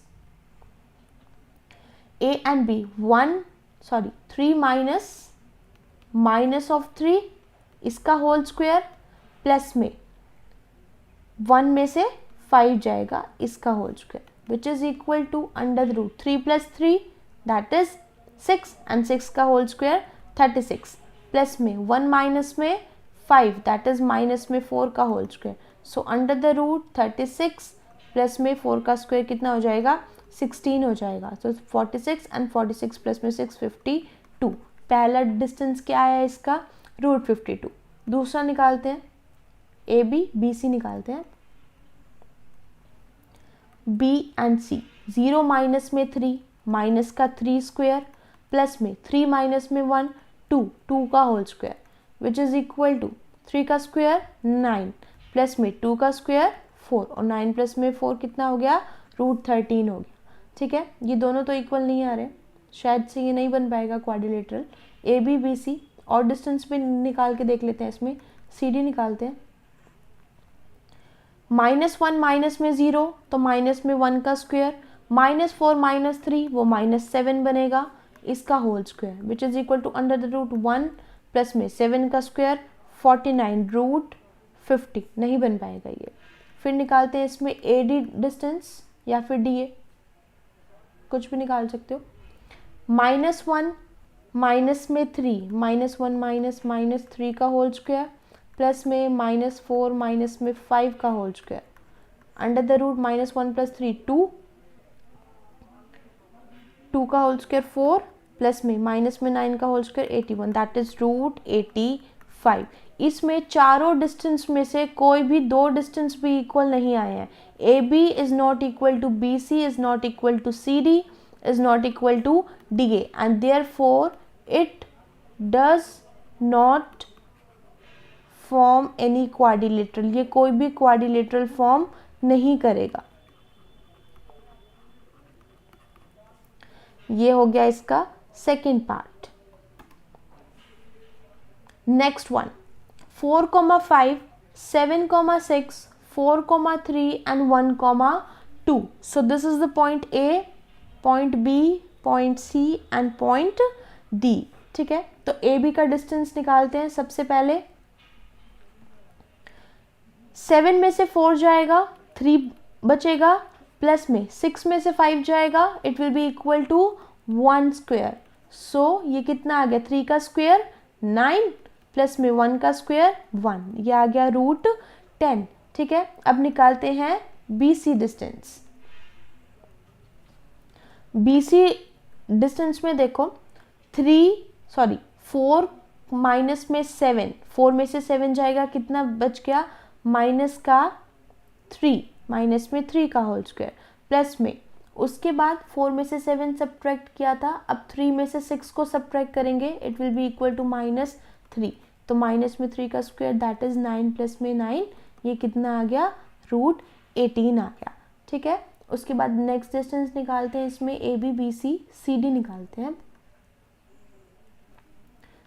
A and B 3 minus of 3 इसका होल स्क्वायर प्लस में 1 में से 5 जाएगा इसका whole square which is equal to √3 + 3 that is 6 and 6 का होल स्क्वायर 36 प्लस में 1 माइनस में 5 दैट इज माइनस में 4 का होल स्क्वायर। सो √36 प्लस में 4 का स्क्वायर कितना हो जाएगा 16 हो जाएगा। तो 46 एंड 46 प्लस में 6 52। पहला डिस्टेंस क्या है इसका √52। दूसरा निकालते हैं AB BC निकालते हैं। B एंड C 0 माइनस में 3 माइनस का 3 स्क्वायर प्लस में 3 माइनस में 1 2 का whole square which is equal to 3 का स्क्वायर 9 प्लस में 2 का स्क्वायर 4 और 9 प्लस में 4 कितना हो गया √13 हो गया, ठीक है। ये दोनों तो इक्वल नहीं आ रहे, शायद से ये नहीं बन पाएगा क्वाड्रिलेटरल। AB BC और डिस्टेंस भी निकाल के देख लेते हैं। इसमें CD निकालते हैं। -1 माइनस में 0 तो माइनस में 1 का स्क्वायर, -4 माइनस 3 वो -7 बनेगा इसका whole square which is equal to √1 plus में 7 का स्क्वायर 49 √50 नहीं बन पाएगा ये। फिर निकालते हैं इसमें AD डिस्टेंस या फिर DA, कुछ भी निकाल सकते हो। -1 माइनस में 3 -1 माइनस 3 का होल स्क्वायर प्लस में -4 माइनस में 5 का होल स्क्वायर √-1 + 3 2 का होल स्क्वायर 4 प्लस में माइनस में 9 का होल स्क्वायर 81 दैट इज √85। इसमें चारों डिस्टेंस में से कोई भी दो डिस्टेंस भी इक्वल नहीं आए हैं। AB is not equal to BC is not equal to CD is not equal to DA and therefore it does not form any quadrilateral। ये कोई भी quadrilateral form नहीं करेगा। ये हो गया इसका second part. Next one 4,5, 7,6, 4,3 and 1,2। so this is the point A, point B, point C and point D, ठीक है। तो AB का डिस्टेंस निकालते हैं। सबसे पहले 7 में से 4 जाएगा 3 बचेगा प्लस में 6 में से 5 जाएगा it will be equal to 1 square. So ये कितना आ गया 3 का स्क्वायर 9 प्लस में 1 का स्क्वायर 1, ये आ गया √10, ठीक है। अब निकालते हैं BC डिस्टेंस। BC डिस्टेंस में देखो 4 माइनस में 7, 4 में से 7 जाएगा कितना बच गया माइनस का 3 माइनस में 3 का होल स्क्वायर प्लस में उसके बाद 4 में से 7 सब्ट्रैक्ट किया था, अब 3 में से 6 को सब्ट्रैक्ट करेंगे it will be equal to -3। तो माइनस में 3 का स्क्वायर दैट इज 9 प्लस में 9 ये कितना आ गया √18 आ गया, ठीक है। उसके बाद नेक्स्ट डिस्टेंस निकालते हैं। इसमें AB BC CD निकालते हैं।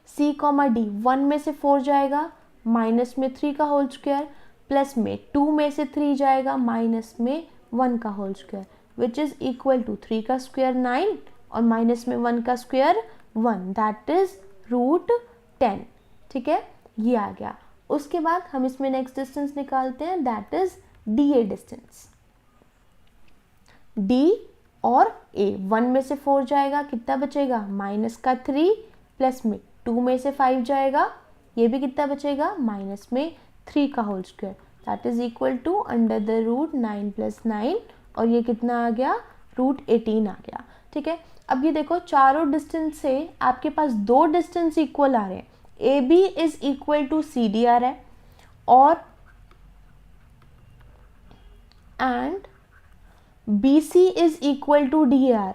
C, D 1 में से 4 जाएगा माइनस में 3 का होल स्क्वायर प्लस में 2 में से 3 जाएगा, माइनस में 1 का whole square which is equal to 3 का स्क्वायर 9 और माइनस में 1 का स्क्वायर 1, दैट इज √10। ठीक है, ये आ गया। उसके बाद हम इसमें नेक्स्ट डिस्टेंस निकालते हैं, that is DA distance. D और A 1 में से 4 जाएगा, कितना बचेगा, माइनस का 3 प्लस में 2 में से 5 जाएगा, ये भी कितना बचेगा, माइनस में 3 का whole square, that is equal to under the root 9 + 9 और ये कितना आ गया, √18 आ गया। ठीक है, अब ये देखो चारों डिस्टेंस से आपके पास दो डिस्टेंस इक्वल आ रहे हैं, AB is equal to CD आ रहा है और and BC is equal to DA।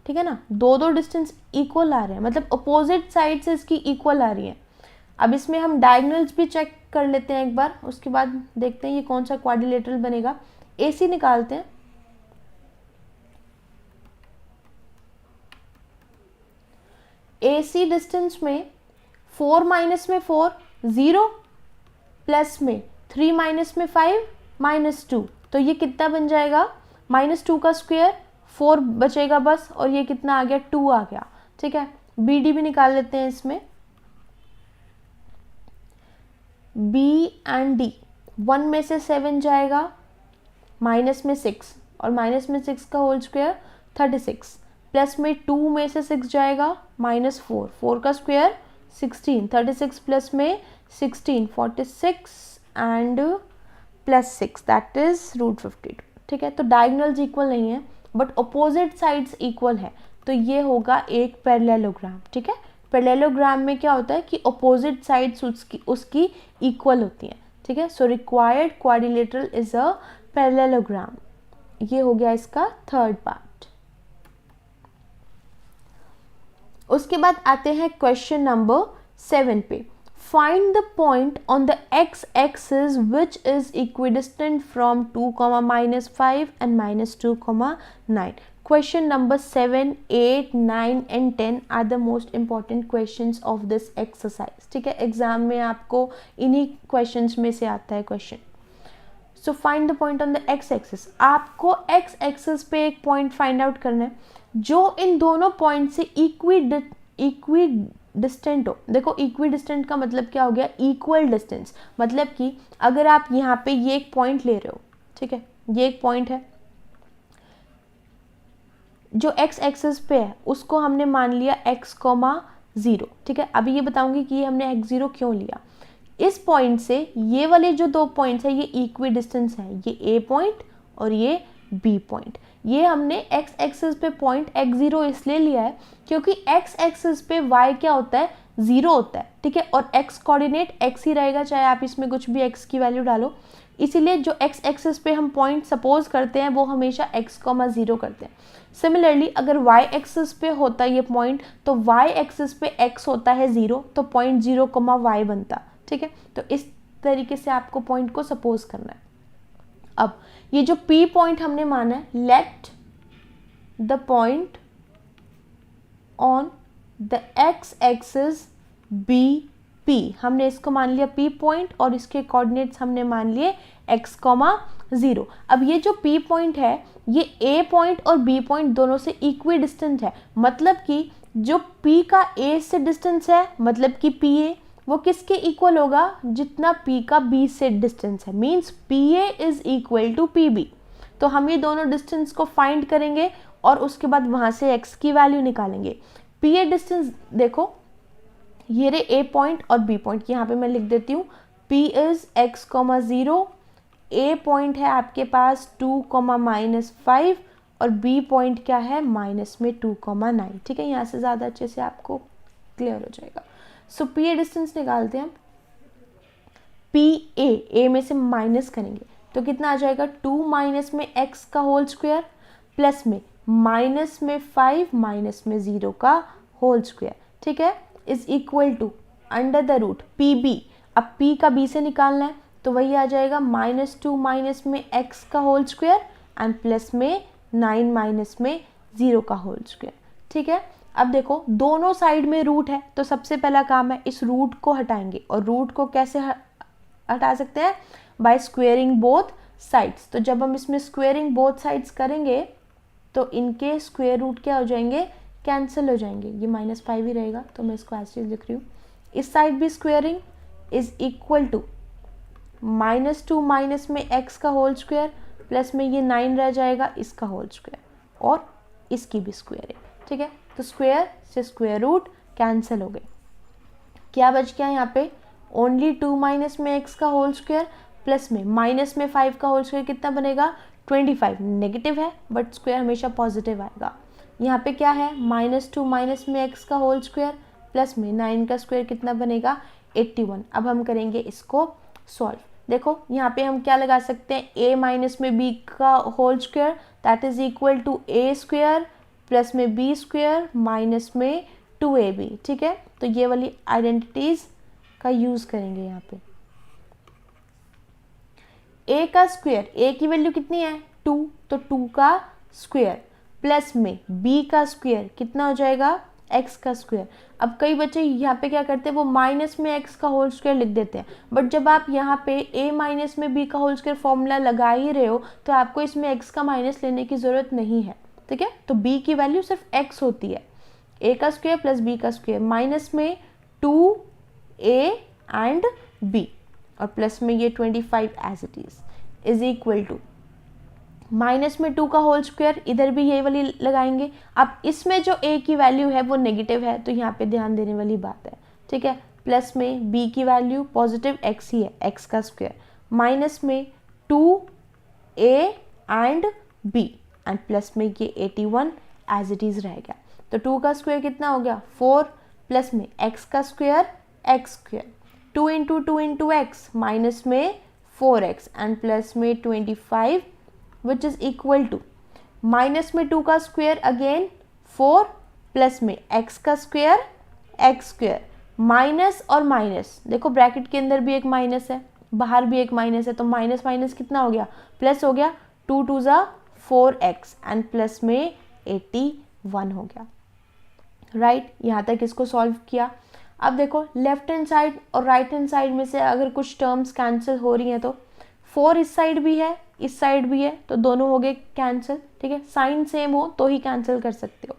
ठीक है ना, दो डिस्टेंस इक्वल आ रहे हैं, मतलब अपोजिट साइड से इसकी इक्वल आ रही है। अब इसमें हम डायगोनल्स भी चेक कर लेते हैं एक बार, उसके बाद देखते हैं ये कौन सा क्वाड्रिलेटरल बनेगा। AC निकालते हैं, AC डिस्टेंस में 4 माइनस में 4 0 प्लस में 3 माइनस में 5 -2, तो ये कितना बन जाएगा, -2 का स्क्वायर, 4 बचेगा बस और ये कितना आ गया, 2 आ गया। ठीक है, BD भी निकाल लेते हैं इसमें, B एंड D 1 में से 7 जाएगा, माइनस में 6 और माइनस में 6 का होल स्क्वायर 36 प्लस में 2 में से 6 जाएगा, -4 4 का स्क्वायर 16, 36 प्लस में 16 46 एंड प्लस 6 दैट इज √52। ठीक है, तो डायगोनल्स इक्वल नहीं है बट अपोजिट साइड्स इक्वल है, तो ये होगा एक पैरेललोग्राम। ठीक है, पैरेललोग्राम में क्या होता है कि अपोजिट साइड्स उसकी इक्वल होती हैं। ठीक है, so required quadrilateral is a parallelogram. ये हो गया इसका थर्ड पार्ट। उसके बाद आते हैं क्वेश्चन नंबर 7 पे। Find the point on the x axis which is equidistant from 2, -5 and -2, 9। Question number 7, 8, 9 and 10 are the most important questions of this exercise. ठीक है, एग्जाम में आपको इन्हीं क्वेश्चंस में से आता है question. So find the point on the x axis, आपको x एक्सिस पे एक पॉइंट फाइंड आउट करना है जो इन दोनों पॉइंट से इक्विडिस्टेंट हो। देखो इक्विडिस्टेंट का मतलब क्या हो गया, इक्वल डिस्टेंस, मतलब कि अगर आप यहाँ पे ये एक पॉइंट ले रहे हो, ठीक है, ये एक पॉइंट है जो x एक्सिस पे है, उसको हमने मान लिया x, 0। ठीक है, अभी ये बताऊंगी कि ये हमने x0 क्यों लिया। इस पॉइंट से ये वाले जो दो पॉइंट्स है ये इक्वी डिस्टेंस है, ये A पॉइंट और ये B पॉइंट। ये हमने x एक्सिस पे पॉइंट x0 इसलिए लिया है क्योंकि x एक्सिस पे y क्या होता है, 0 होता है। ठीक है, और x कोऑर्डिनेट x ही रहेगा, चाहे आप इसमें कुछ भी x की वैल्यू डालो। इसीलिए जो x एक्सिस पे हम पॉइंट सपोज करते हैं वो हमेशा x, 0 करते हैं। सिमिलरली अगर y एक्सिस पे होता है ये पॉइंट तो y एक्सिस पे x होता है 0, तो पॉइंट 0, y बनता। ठीक है, तो इस तरीके से आपको पॉइंट को सपोज करना है। अब ये जो P पॉइंट हमने माना है, let the point on the x axis be P, हमने इसको मान लिया P पॉइंट और इसके कोऑर्डिनेट्स हमने मान लिए x, 0। अब ये जो P पॉइंट है ये A पॉइंट और B पॉइंट दोनों से इक्वी डिस्टेंट है, मतलब कि जो P का A से डिस्टेंस है, मतलब कि PA वो किसके इक्वल होगा, जितना P का B से डिस्टेंस है, means PA is equal to PB। तो हम ये दोनों डिस्टेंस को फाइंड करेंगे और उसके बाद वहाँ से x की वैल्यू निकालेंगे। PA डिस्टेंस देखो, ये रे A पॉइंट और B पॉइंट, यहाँ पे मैं लिख देती हूँ P is x, 0, A point है आपके पास 2, -5 और B पॉइंट क्या है, -2, 9। ठीक है, यहाँ से ज़्यादा अच्छे से आपको क्लियर हो जाएगा। सो PA डिस्टेंस निकालते हैं, PA, A में से माइनस करेंगे तो कितना आ जाएगा, 2 माइनस में x का होल स्क्वायर प्लस में माइनस में 5 माइनस में 0 का होल स्क्वायर। ठीक है, is equal to under the root PB। अब P का B से निकालना है तो वही आ जाएगा -2 माइनस में x का होल स्क्वायर एंड प्लस में 9 माइनस में 0 का होल स्क्वायर। ठीक है, अब देखो दोनों साइड में रूट है तो सबसे पहला काम है इस रूट को हटाएंगे, और रूट को कैसे हटा सकते हैं, बाय स्क्वेयरिंग बोथ साइड्स। तो जब हम इसमें स्क्वेयरिंग बोथ साइड्स करेंगे तो इनके स्क्वेयर रूट क्या हो जाएंगे, कैंसिल हो जाएंगे। ये -5 ही रहेगा, तो मैं इसको ऐसे लिख रही हूँ। इस साइड भी squaring is equal to -2 minus में x का होल स्क्वायर प्लस में ये 9 रह जाएगा इसका होल स्क्वायर और इसकी भी स्क्वेयरिंग, ठीक है। तो स्क्वायर से स्क्वायर रूट कैंसिल हो गए। क्या बच गया यहाँ पे, ओनली 2 माइनस में x का होल स्क्वायर प्लस में माइनस में 5 का होल स्क्वायर कितना बनेगा 25। नेगेटिव है बट स्क्वायर हमेशा पॉजिटिव आएगा। यहाँ पे क्या है -2 माइनस में x का होल स्क्वायर प्लस में 9 का स्क्वायर कितना बनेगा 81। अब हम करेंगे इसको सॉल्व। देखो यहाँ पे हम क्या लगा सकते हैं, a माइनस में b का whole square that is equal to a square plus में b स्क्वायर माइनस में 2ab, ठीक है। तो ये वाली आइडेंटिटीज का यूज करेंगे यहाँ पे। a का स्क्वायर, a की वैल्यू कितनी है 2, तो 2 का स्क्वायर प्लस में b का स्क्वायर कितना हो जाएगा x का स्क्वायर। अब कई बच्चे यहाँ पे क्या करते हैं, वो माइनस में x का होल स्क्वायर लिख देते हैं, बट जब आप यहाँ पे a माइनस में b का होल स्क्वायर फॉर्मूला लगा ही रहे हो तो आपको इसमें x का माइनस लेने की ज़रूरत नहीं है, ठीक है। तो b की वैल्यू सिर्फ x होती है, a का स्क्वायर प्लस b का स्क्वायर माइनस में 2a एंड b और प्लस में ये 25 as it is equal to minus में 2 का होल स्क्वायर, इधर भी यही वाली लगाएंगे। अब इसमें जो a की वैल्यू है वो नेगेटिव है तो यहाँ पे ध्यान देने वाली बात है, ठीक है। प्लस में b की वैल्यू पॉजिटिव x ही है, x का स्क्वायर माइनस में 2a and b and plus में ये 81 एज इट इज रहेगा। तो 2 का स्क्वायर कितना हो गया 4 प्लस में x का square x square 2 into 2 into x minus में 4x एंड प्लस में 25 which is equal to minus में 2 का स्क्वायर अगेन 4 प्लस में x का स्क्वायर x स्क्वायर माइनस और माइनस, देखो ब्रैकेट के अंदर भी एक माइनस है बाहर भी एक माइनस है तो माइनस माइनस कितना हो गया प्लस हो गया 2 2 जा 4x एंड प्लस में 81 हो गया, राइट। यहाँ तक इसको सॉल्व किया। अब देखो लेफ्ट हैंड साइड और राइट हैंड साइड में से अगर कुछ टर्म्स कैंसिल हो रही हैं तो 4 इस साइड भी है इस साइड भी है तो दोनों हो गए कैंसिल, ठीक है। साइन सेम हो तो ही कैंसिल कर सकते हो।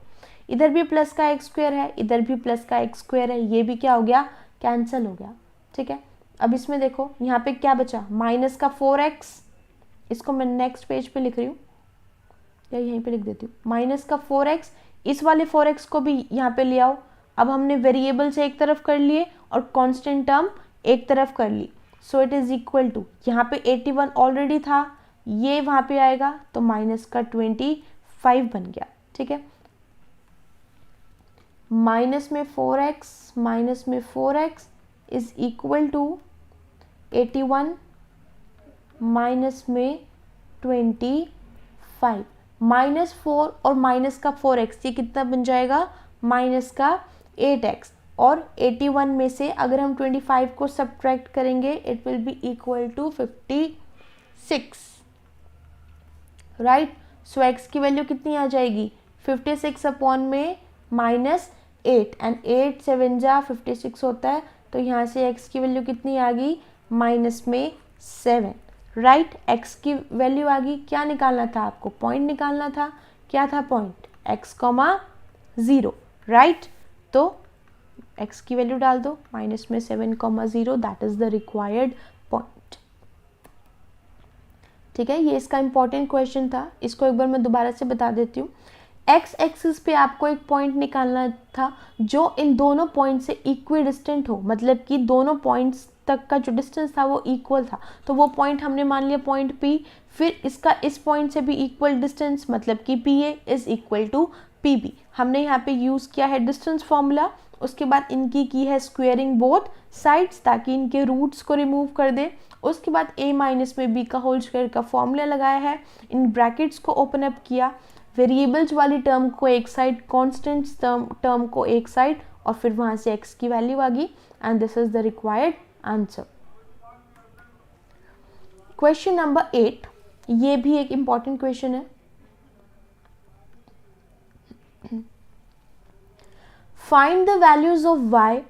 इधर भी प्लस का x स्क्वायर है इधर भी प्लस का x स्क्वायर है, ये भी क्या हो गया कैंसिल हो गया, ठीक है। अब इसमें देखो यहाँ पे क्या बचा माइनस का 4x, इसको मैं नेक्स्ट पेज पे लिख रही हूँ या यहीं पे लिख देती हूँ। माइनस का 4x, इस वाले 4x को भी यहाँ पे ले आओ। अब हमने वेरिएबल से एक तरफ कर लिए और कांस्टेंट टर्म एक तरफ कर ली, so it is equal to यहाँ पे 81 ऑलरेडी था ये वहाँ पे आएगा तो माइनस का 25 बन गया, ठीक है। माइनस में 4x is equal to 81 minus में 25 माइनस 4 और माइनस का 4x ये कितना बन जाएगा माइनस का 8x और 81 में से अगर हम 25 को सब्ट्रैक्ट करेंगे it will be equal to 56, right. So x की वैल्यू कितनी आ जाएगी 56 अपॉन में -8 एंड 8 7 जा 56 होता है तो यहाँ से x की वैल्यू कितनी आ गई माइनस में 7, राइट। x की वैल्यू आ गई, क्या निकालना था आपको पॉइंट निकालना था, क्या था पॉइंट x, 0, राइट। तो x की वैल्यू डाल दो माइनस में 7,0 that is the required point, ठीक है। ये इसका इंपॉर्टेंट क्वेश्चन था, इसको एक बार मैं दोबारा से बता देती हूँ। x एक्सिस पे आपको एक पॉइंट निकालना था जो इन दोनों पॉइंट से इक्वी डिस्टेंट हो, मतलब कि दोनों पॉइंट्स तक का जो डिस्टेंस था वो इक्वल था। तो वो पॉइंट हमने मान लिया पॉइंट P, फिर इसका इस पॉइंट से भी इक्वल डिस्टेंस मतलब कि PA is equal to PB। हमने यहाँ पे यूज़ किया है डिस्टेंस फॉर्मूला, उसके बाद इनकी की है स्क्वेयरिंग बोथ साइड्स ताकि इनके रूट्स को रिमूव कर दे। उसके बाद a माइनस में b का होल स्क्वायर का फॉर्मूला लगाया है, इन ब्रैकेट्स को ओपन अप किया, वेरिएबल्स वाली टर्म को एक साइड, कॉन्स्टेंट्स टर्म को एक साइड और फिर वहाँ से x की वैल्यू आ गई and this is the required answer. Question number 8, ये भी एक इंपॉर्टेंट क्वेश्चन है। Find the values of y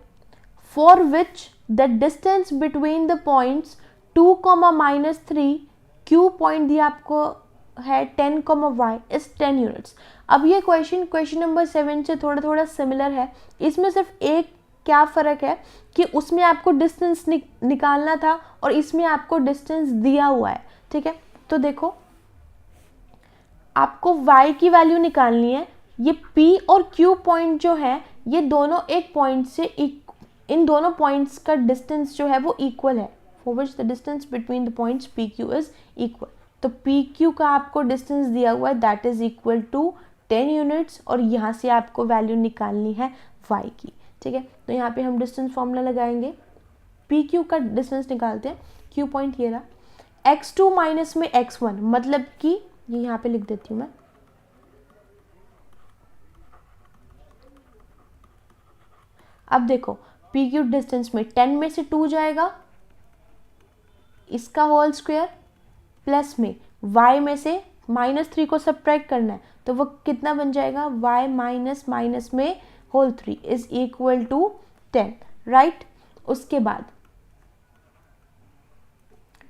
for which the distance between the points 2 comma minus 3, Q point दिया आपको है 10 कॉमा y इज 10 यूनिट्स। अब ये क्वेश्चन नंबर 7 से थोड़ा थोड़ा सिमिलर है। इसमें सिर्फ एक क्या फ़र्क है कि उसमें आपको डिस्टेंस निकालना था और इसमें आपको डिस्टेंस दिया हुआ है। ठीक है, तो देखो आपको y की वैल्यू निकालनी है। ये P और Q पॉइंट जो है ये दोनों एक पॉइंट से इन दोनों पॉइंट्स का डिस्टेंस जो है वो इक्वल है, for which the distance between the points PQ is equal. तो PQ का आपको डिस्टेंस दिया हुआ है that is equal to 10 units और यहाँ से आपको वैल्यू निकालनी है y की। ठीक है, तो यहाँ पे हम डिस्टेंस फॉर्मूला लगाएंगे, PQ का डिस्टेंस निकालते हैं। Q पॉइंट ये रहा, x2 माइनस में x1, मतलब कि ये यहाँ पे लिख देती हूँ मैं, अब देखो PQ डिस्टेंस में 10 में से 2 जाएगा, इसका होल स्क्वायर, प्लस में y में से -3 को सब्ट्रैक्ट करना है तो वो कितना बन जाएगा, y माइनस माइनस में whole 3 is equal to 10, right. उसके बाद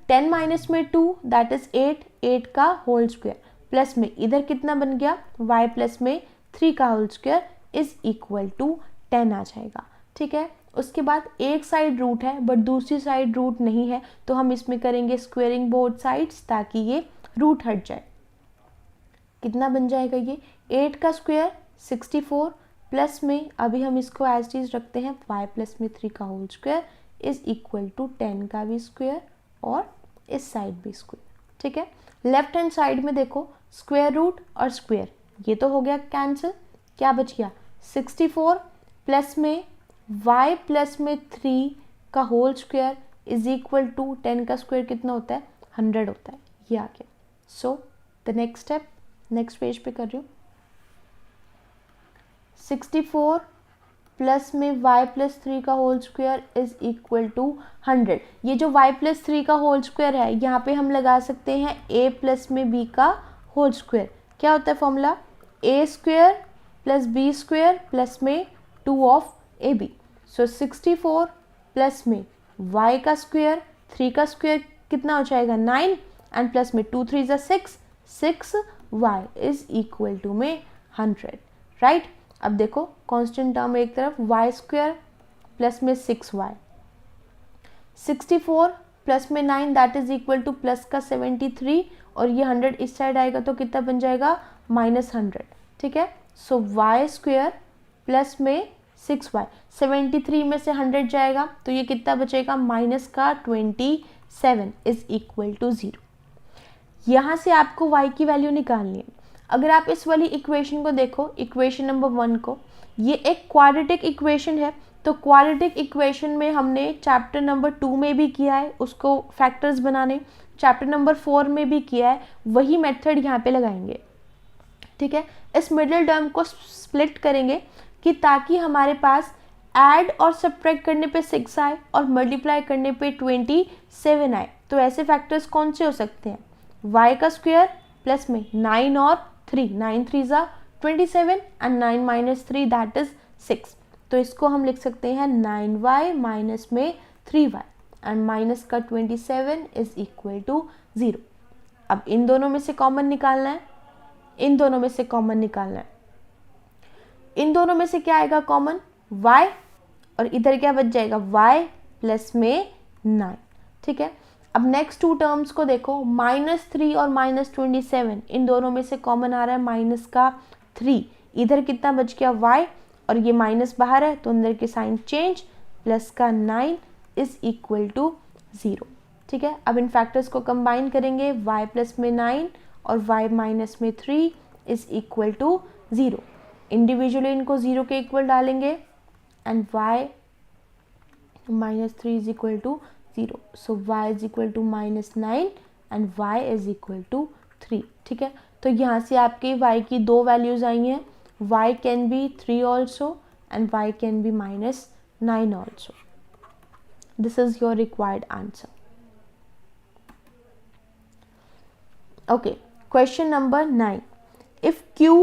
10 माइनस में 2 दैट इज 8, 8 का होल स्क्वायर, प्लस में इधर कितना बन गया y प्लस में 3 का whole square is equal to 10 आ जाएगा। ठीक है, उसके बाद एक साइड रूट है बट दूसरी साइड रूट नहीं है तो हम इसमें करेंगे स्क्वेयरिंग बोथ साइड्स ताकि ये रूट हट जाए। कितना बन जाएगा ये 8 का स्क्वायर 64, प्लस में अभी हम इसको एज इज रखते हैं y प्लस में 3 का whole square is equal to 10 का भी स्क्वायर और इस साइड भी स्क्वायर। ठीक है, लेफ्ट हैंड साइड में देखो स्क्वायर रूट और स्क्वायर ये तो हो गया कैंसिल, क्या बच गया 64 प्लस में y प्लस में 3 का whole square is equal to 10 का स्क्वायर कितना होता है 100 होता है, ये आ गया। So the next step, next page पे कर रही हूँ, 64 प्लस में y प्लस 3 का whole square is equal to 100। ये जो y प्लस 3 का होल स्क्वायर है यहाँ पे हम लगा सकते हैं a प्लस में b का होल स्क्वायर। क्या होता है formula, a square plus b square plus में 2 ऑफ ab। सो 64 प्लस में y का स्क्वायर 3 का स्क्वायर कितना हो जाएगा 9 एंड प्लस में 2 3 6 y इज इक्वल टू में 100, राइट। अब देखो कांस्टेंट टर्म एक तरफ y स्क्वायर प्लस में 6y, 64 प्लस में 9 that is equal to plus का 73 और ये 100 इस साइड आएगा तो कितना बन जाएगा -100। ठीक है, सो y स्क्वायर प्लस में 6y, 73 में से 100 जाएगा तो ये कितना बचेगा माइनस का 27 इज इक्वल टू 0। यहाँ से आपको y की वैल्यू निकालनी है। अगर आप इस वाली इक्वेशन को देखो, इक्वेशन नंबर 1 को, ये एक क्वाड्रेटिक इक्वेशन है तो क्वाड्रेटिक इक्वेशन में हमने चैप्टर नंबर 2 में भी किया है उसको फैक्टर्स बनाने, चैप्टर नंबर 4 में भी किया है, वही मेथड यहाँ पे लगाएंगे। ठीक है, इस मिडिल टर्म को स्प्लिट करेंगे कि ताकि हमारे पास ऐड और सब्ट्रैक्ट करने पे 6 आए और मल्टीप्लाई करने पे 27 आए। तो ऐसे फैक्टर्स कौन से हो सकते हैं, y का स्क्वायर प्लस में 9 और 3, 9 3 27 एंड 9 माइनस 3 दैट इज 6। तो इसको हम लिख सकते हैं 9y माइनस में 3y एंड माइनस का 27 इज इक्वल टू 0। अब इन दोनों में से कॉमन निकालना है, इन दोनों में से कॉमन निकालना है, इन दोनों में से क्या आएगा कॉमन y और इधर क्या बच जाएगा y प्लस में 9। ठीक है, अब नेक्स्ट 2 टर्म्स को देखो, -3 और -27 इन दोनों में से कॉमन आ रहा है माइनस का 3, इधर कितना बच गया y और ये माइनस बाहर है तो अंदर के साइन चेंज, प्लस का 9 इज इक्वल टू 0। ठीक है, अब इन फैक्टर्स को कंबाइन करेंगे, y प्लस में 9 और y माइनस में 3 इज इक्वल टू 0। इंडिविजुअली इनको 0 के इक्वल डालेंगे and y minus 3 is equal to 0। So y is equal to -9 and y is equal to 3। ठीक है, तो यहाँ से आपके y की 2 वैल्यूज आई हैं, y can be 3 also and y can be -9 also. This is your required answer. Okay, question number 9, if q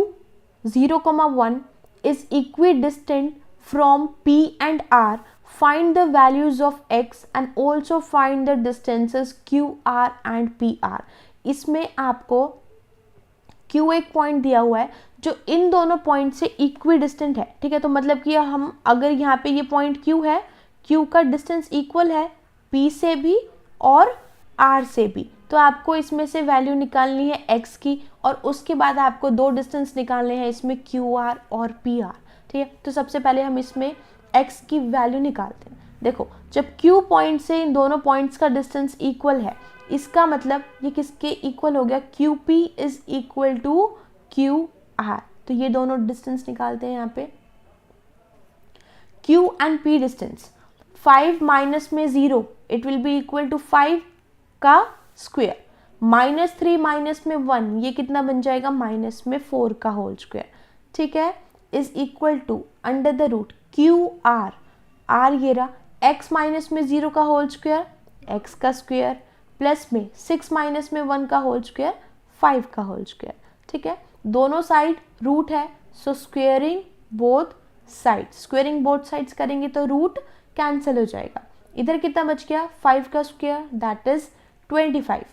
0, 1 is equidistant from P and R find the values of x and also find the distances QR and PR। इसमें आपको Q एक पॉइंट दिया हुआ है जो इन दोनों पॉइंट से इक्वी डिस्टेंट है, ठीक है। तो मतलब कि हम अगर यहाँ पे ये पॉइंट Q है, Q का डिस्टेंस इक्वल है P से भी और R से भी, तो आपको इसमें से वैल्यू निकालनी है x की, और उसके बाद आपको दो डिस्टेंस निकालने हैं इसमें QR और PR, ठीक है। तो सबसे पहले हम इसमें x की वैल्यू निकालते हैं। देखो, जब Q पॉइंट से इन दोनों पॉइंट्स का डिस्टेंस इक्वल है, इसका मतलब ये किसके इक्वल हो गया, QP is equal to QR। तो ये दोनों डिस्टेंस निकालते हैं यहाँ पे। Q and P distance, 5 minus में 0, it will be equal to 5 का स्क्वायर, -3 माइनस में 1, ये कितना बन जाएगा, -4 का होल स्क्वायर, ठीक है, is equal to under the root QR, R ये रहा, x माइनस में 0 का होल स्क्वायर, x का स्क्वायर, प्लस में 6 माइनस में 1 का होल स्क्वायर, 5 का होल स्क्वायर, ठीक है। दोनों साइड रूट है, so squaring both side, squaring both sides करेंगे तो रूट कैंसिल हो जाएगा। इधर कितना बच गया, 5 का स्क्वायर दैट इज 25,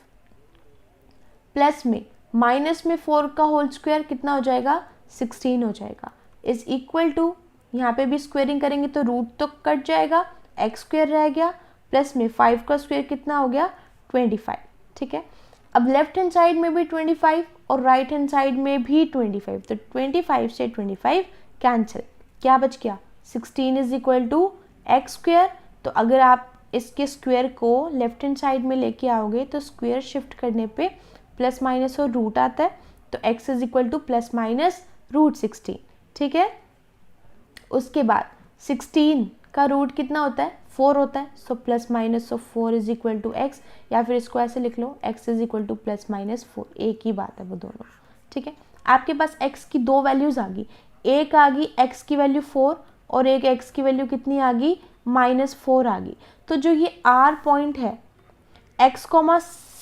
प्लस में माइनस में 4 का होल स्क्वायर कितना हो जाएगा, 16 हो जाएगा, इज इक्वल टू, यहाँ पे भी स्क्वेयरिंग करेंगे तो रूट तो कट जाएगा, एक्स स्क्वायर रह गया, प्लस में 5 का स्क्वायर कितना हो गया, 25, ठीक है। अब लेफ्ट हैंड साइड में भी 25 और राइट हैंड साइड में भी 25, तो 25 से 25 कैंसिल, क्या बच गया, 16 is equal to x square. तो अगर आप इसके स्क्वायर को लेफ्ट हैंड साइड में लेके आओगे तो स्क्वायर शिफ्ट करने पे प्लस माइनस और रूट आता है, तो x is equal to plus minus root 16, ठीक है। उसके बाद 16 का रूट कितना होता है, 4 होता है, so plus minus of 4 is equal to x, या फिर इसको ऐसे लिख लो, x is equal to plus minus 4, एक ही बात है वो दोनों, ठीक है। आपके पास x की दो वैल्यूज आ गई, एक आ गई x की वैल्यू 4 और एक x की वैल्यू कितनी आ गई, -4 आ गई। तो जो ये R पॉइंट है x,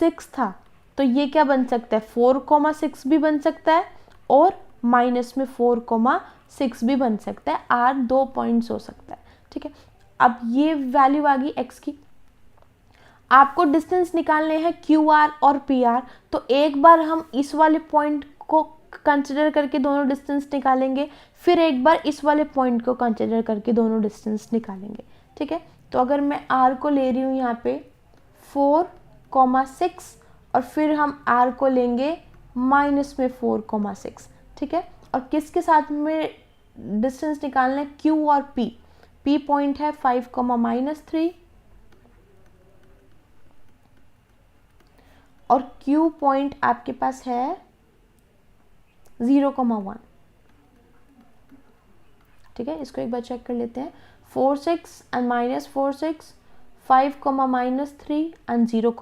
6 था, तो ये क्या बन सकता है, 4, 6 भी बन सकता है और माइनस में 4, 6 भी बन सकता है, R दो पॉइंट्स हो सकता है, ठीक है। अब ये वैल्यू आ गई x की, आपको डिस्टेंस निकालने हैं QR और PR, तो एक बार हम इस वाले पॉइंट को कंसिडर करके दोनों डिस्टेंस निकालेंगे, फिर एक बार इस वाले पॉइंट को कंसिडर करके दोनों डिस्टेंस निकालेंगे, ठीक है। तो अगर मैं R को ले रही हूँ यहाँ पे 4, 6 और फिर हम R को लेंगे माइनस में 4, 6, ठीक है। और किसके साथ में डिस्टेंस निकालना है, Q और P। P पॉइंट है 5, -3 और Q पॉइंट आपके पास है 0, 1, ठीक है। इसको एक बार चेक कर लेते हैं, 4, 6 एंड -4, 6, 5, -3 एंड 0,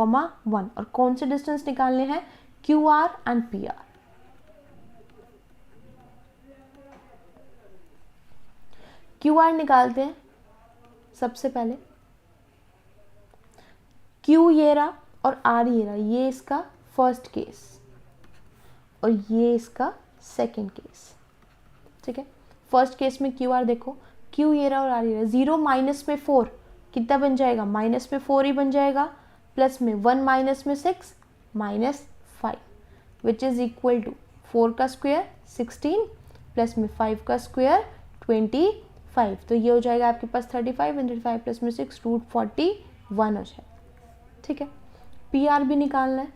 1, और कौन से डिस्टेंस निकालने हैं, QR एंड PR। QR निकालते हैं सबसे पहले, Q ये रहा और R ये रहा, ये इसका फर्स्ट केस और ये इसका सेकंड केस, ठीक है। फर्स्ट केस में QR देखो, Q ये रहा और R ये रहा, 0 माइनस में 4 कितना बन जाएगा, माइनस में 4 ही बन जाएगा, प्लस में 1 माइनस में 6 -5 विच इज इक्वल टू 4 का स्क्वायर 16 प्लस में 5 का स्क्वायर 25, तो ये हो जाएगा आपके पास 35 एंड 35 प्लस में 6 रूट 41 हो जाएगा, ठीक है। PR भी निकालना है,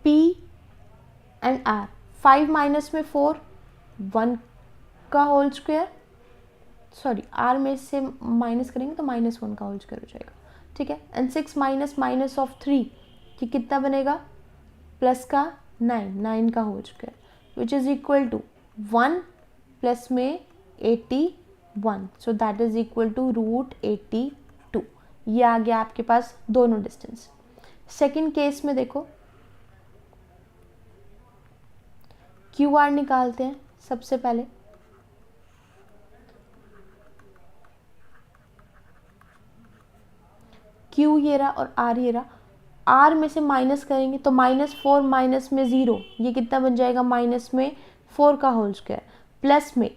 P एंड R, 5 माइनस में 4 1 का होल स्क्वायर, सॉरी R में से माइनस करेंगे तो -1 का होल स्क्वायर हो जाएगा, ठीक है। एंड 6 माइनस ऑफ 3 कि कितना बनेगा, प्लस का 9 का whole square which is equal to 1 plus में 81, so that is equal to root 82। ये आ गया आपके पास दोनों डिस्टेंस। सेकेंड केस में देखो, QR निकालते हैं सबसे पहले, Q ये रहा और R ये रहा, R में से माइनस करेंगे तो -4 माइनस में 0, ये कितना बन जाएगा, -4 का होल स्क्वायर, प्लस में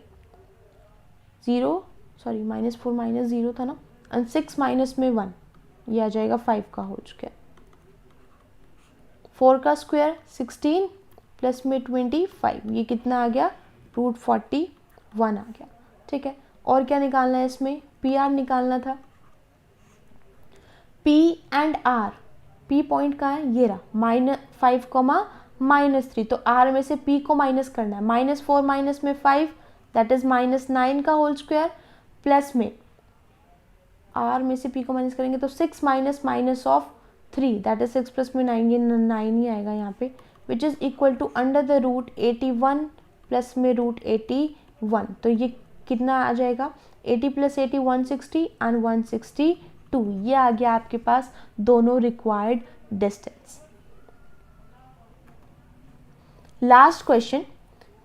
-4 -0 था ना, एंड 6 माइनस में 1, ये आ जाएगा 5 का होल स्क्वायर। 4 का स्क्वायर 16 प्लस में 25, ये कितना आ गया, √41 आ गया। ठीक है, और क्या निकालना है इसमें, पी आर निकालना था। P and R, P point कहाँ है, ये रहा, -5, -3, तो आर में से पी को माइनस करना है। -4 माइनस में 5 दैट इज -9 का होल स्क्वायर, प्लस में आर में से पी को माइनस करेंगे तो 6 minus of 3 that is 6 plus में 9, ये 9 ही आएगा यहाँ पे, which is equal to under the root 81 plus में √81, तो ये कितना आ जाएगा, 80 + 80 160 एंड 162, ये आ गया आपके पास दोनों required distance. Last question,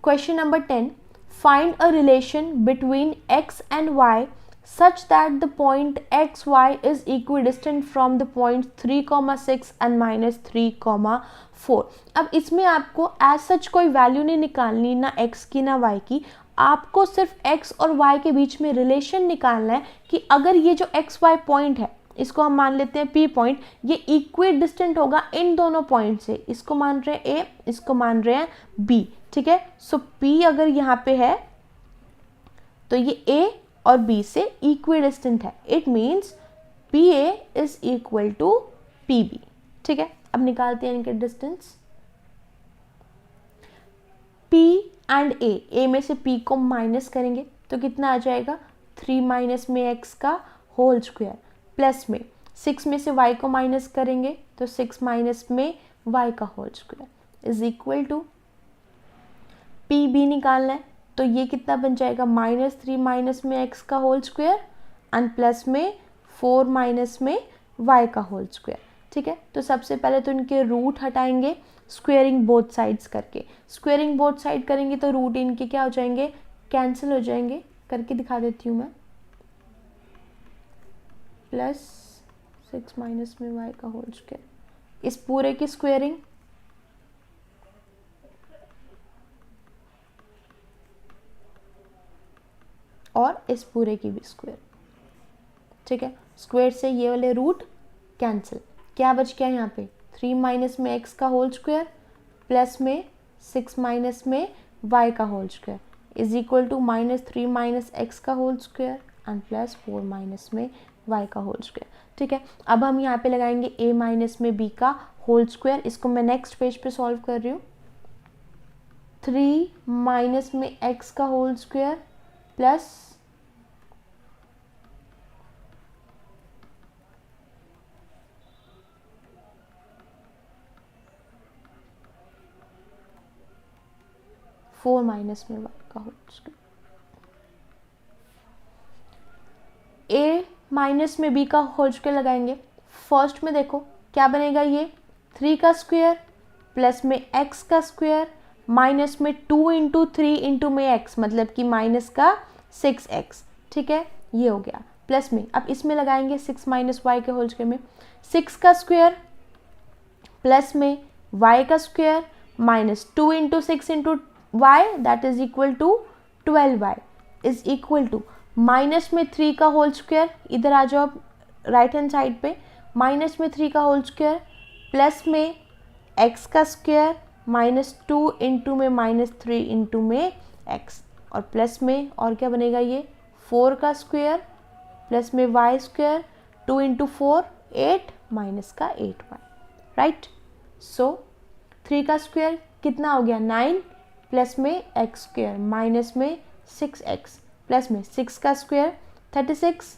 question number 10, find a relation between x and y such that the point xy is equidistant from the points 3,6 and -3,4। अब इसमें आपको एज सच कोई वैल्यू नहीं निकालनी, ना x की ना y की, आपको सिर्फ x और y के बीच में रिलेशन निकालना है कि अगर ये जो xy पॉइंट है, इसको हम मान लेते हैं P पॉइंट, ये इक्विडिस्टेंट होगा इन दोनों पॉइंट से, इसको मान रहे हैं A, इसको मान रहे हैं B। ठीक है, सो P अगर यहाँ पे है तो ये A और B से इक्विडिस्टेंट है, it means PA is equal to PB। ठीक है, अब निकालते हैं इनके डिस्टेंस। P एंड A में से P को माइनस करेंगे तो कितना आ जाएगा, 3 माइनस में x का होल स्क्वायर, प्लस में 6 में से y को माइनस करेंगे तो 6 माइनस में y का whole square is equal to PB निकालना है, तो ये कितना बन जाएगा, -3 माइनस में x का होल स्क्वायर एंड प्लस में 4 माइनस में y का होल स्क्वायर। ठीक है, तो सबसे पहले तो इनके रूट हटाएंगे स्क्वेयरिंग बोथ साइड्स करके, स्क्वेयरिंग बोथ साइड करेंगे तो रूट इनके क्या हो जाएंगे, कैंसिल हो जाएंगे, करके दिखा देती हूँ मैं, +6 माइनस में y का होल स्क्वायर, इस पूरे की स्क्वेयरिंग और इस पूरे की भी स्क्वायर। ठीक है, स्क्वायर से ये वाले रूट कैंसिल, क्या बच गया यहाँ पे, 3 माइनस में x का होल स्क्वायर प्लस में 6 माइनस में y का whole square is equal to -3 minus x का whole square and plus 4 minus में y का होल स्क्वायर। ठीक है, अब हम यहाँ पे लगाएंगे a माइनस में b का होल स्क्वायर, इसको मैं नेक्स्ट पेज पे सॉल्व कर रही हूँ। 3 माइनस में x का होल स्क्वायर प्लस 4 माइनस में y का होल स्क्वायर, a माइनस में b का होल स्क्वायर लगाएंगे। फर्स्ट में देखो क्या बनेगा, ये 3 का स्क्वायर प्लस में x का स्क्वायर माइनस में 2 इंटू 3 इंटू में x, मतलब कि माइनस का 6x। ठीक है, ये हो गया, प्लस में अब इसमें लगाएंगे 6 माइनस y के होल स्क्वायर में 6 का स्क्वायर प्लस में y का square minus 2 into 6 into y that is equal to 12y is equal to minus में 3 का होल स्क्वायर, इधर आ जाओ राइट हैंड साइड पे, माइनस में 3 का होल स्क्वायर प्लस में x का स्क्वायर -2 इंटू में -3 इंटू में x, और प्लस में और क्या बनेगा, ये 4 का स्क्वायर प्लस में y स्क्वायर 2 इंटू 4 8 माइनस का 8y। राइट, सो 3 का स्क्वायर कितना हो गया, 9 प्लस में x स्क्वायर माइनस में 6x प्लस में 6 का square 36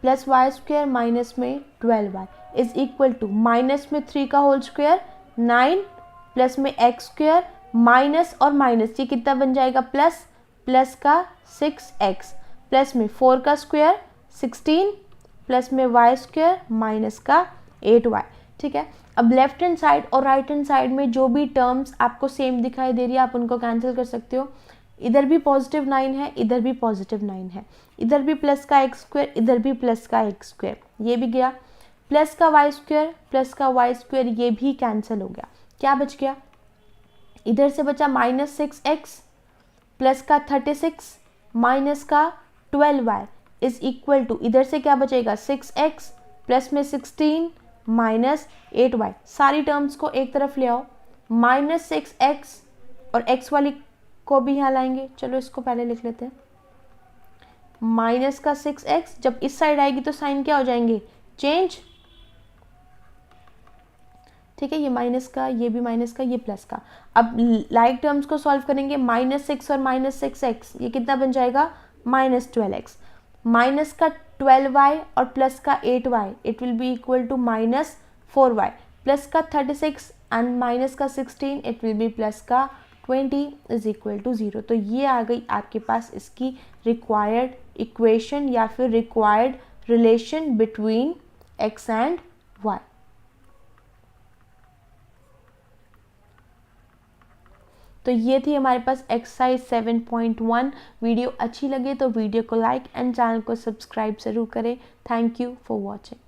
plus y square minus में 12y is equal to minus में 3 का होल स्क्वायर 9 प्लस में x स्क्वायर माइनस और माइनस, ये कितना बन जाएगा, प्लस का 6x प्लस में 4 का स्क्वायर 16 प्लस में y स्क्वायर माइनस का 8y। ठीक है, अब लेफ्ट हैंड साइड और राइट हैंड साइड में जो भी टर्म्स आपको सेम दिखाई दे रही है आप उनको कैंसिल कर सकते हो। इधर भी +9 है, इधर भी +9 है, इधर भी प्लस का x स्क्वायर, इधर भी प्लस का x स्क्वायर, ये भी गया, प्लस का y स्क्वायर प्लस का y स्क्वायर, ये भी कैंसिल हो गया। क्या बच गया, इधर से बचा -6x प्लस का 36 माइनस का 12y इज इक्वल टू, इधर से क्या बचेगा 6x प्लस में 16 माइनस 8y, सारी टर्म्स को एक तरफ ले आओ, माइनस 6x और x वाली को भी यहाँ लाएंगे। चलो इसको पहले लिख लेते हैं, माइनस का 6x, जब इस साइड आएगी तो साइन क्या हो जाएंगे, चेंज, ठीक है, ये माइनस का, ये भी माइनस का, ये प्लस का। अब लाइक टर्म्स को सॉल्व करेंगे, -6 और -6x, ये कितना बन जाएगा, -12x, माइनस का 12y और प्लस का 8y, it will be equal to -4y, plus का 36 एंड माइनस का 16, इट विल बी प्लस का 20 इज इक्वल टू 0। तो ये आ गई आपके पास इसकी रिक्वायर्ड इक्वेशन या फिर required relation between x and y। तो ये थी हमारे पास एक्सरसाइज 7.1। वीडियो अच्छी लगे तो वीडियो को लाइक एंड चैनल को सब्सक्राइब ज़रूर करें। Thank you for watching.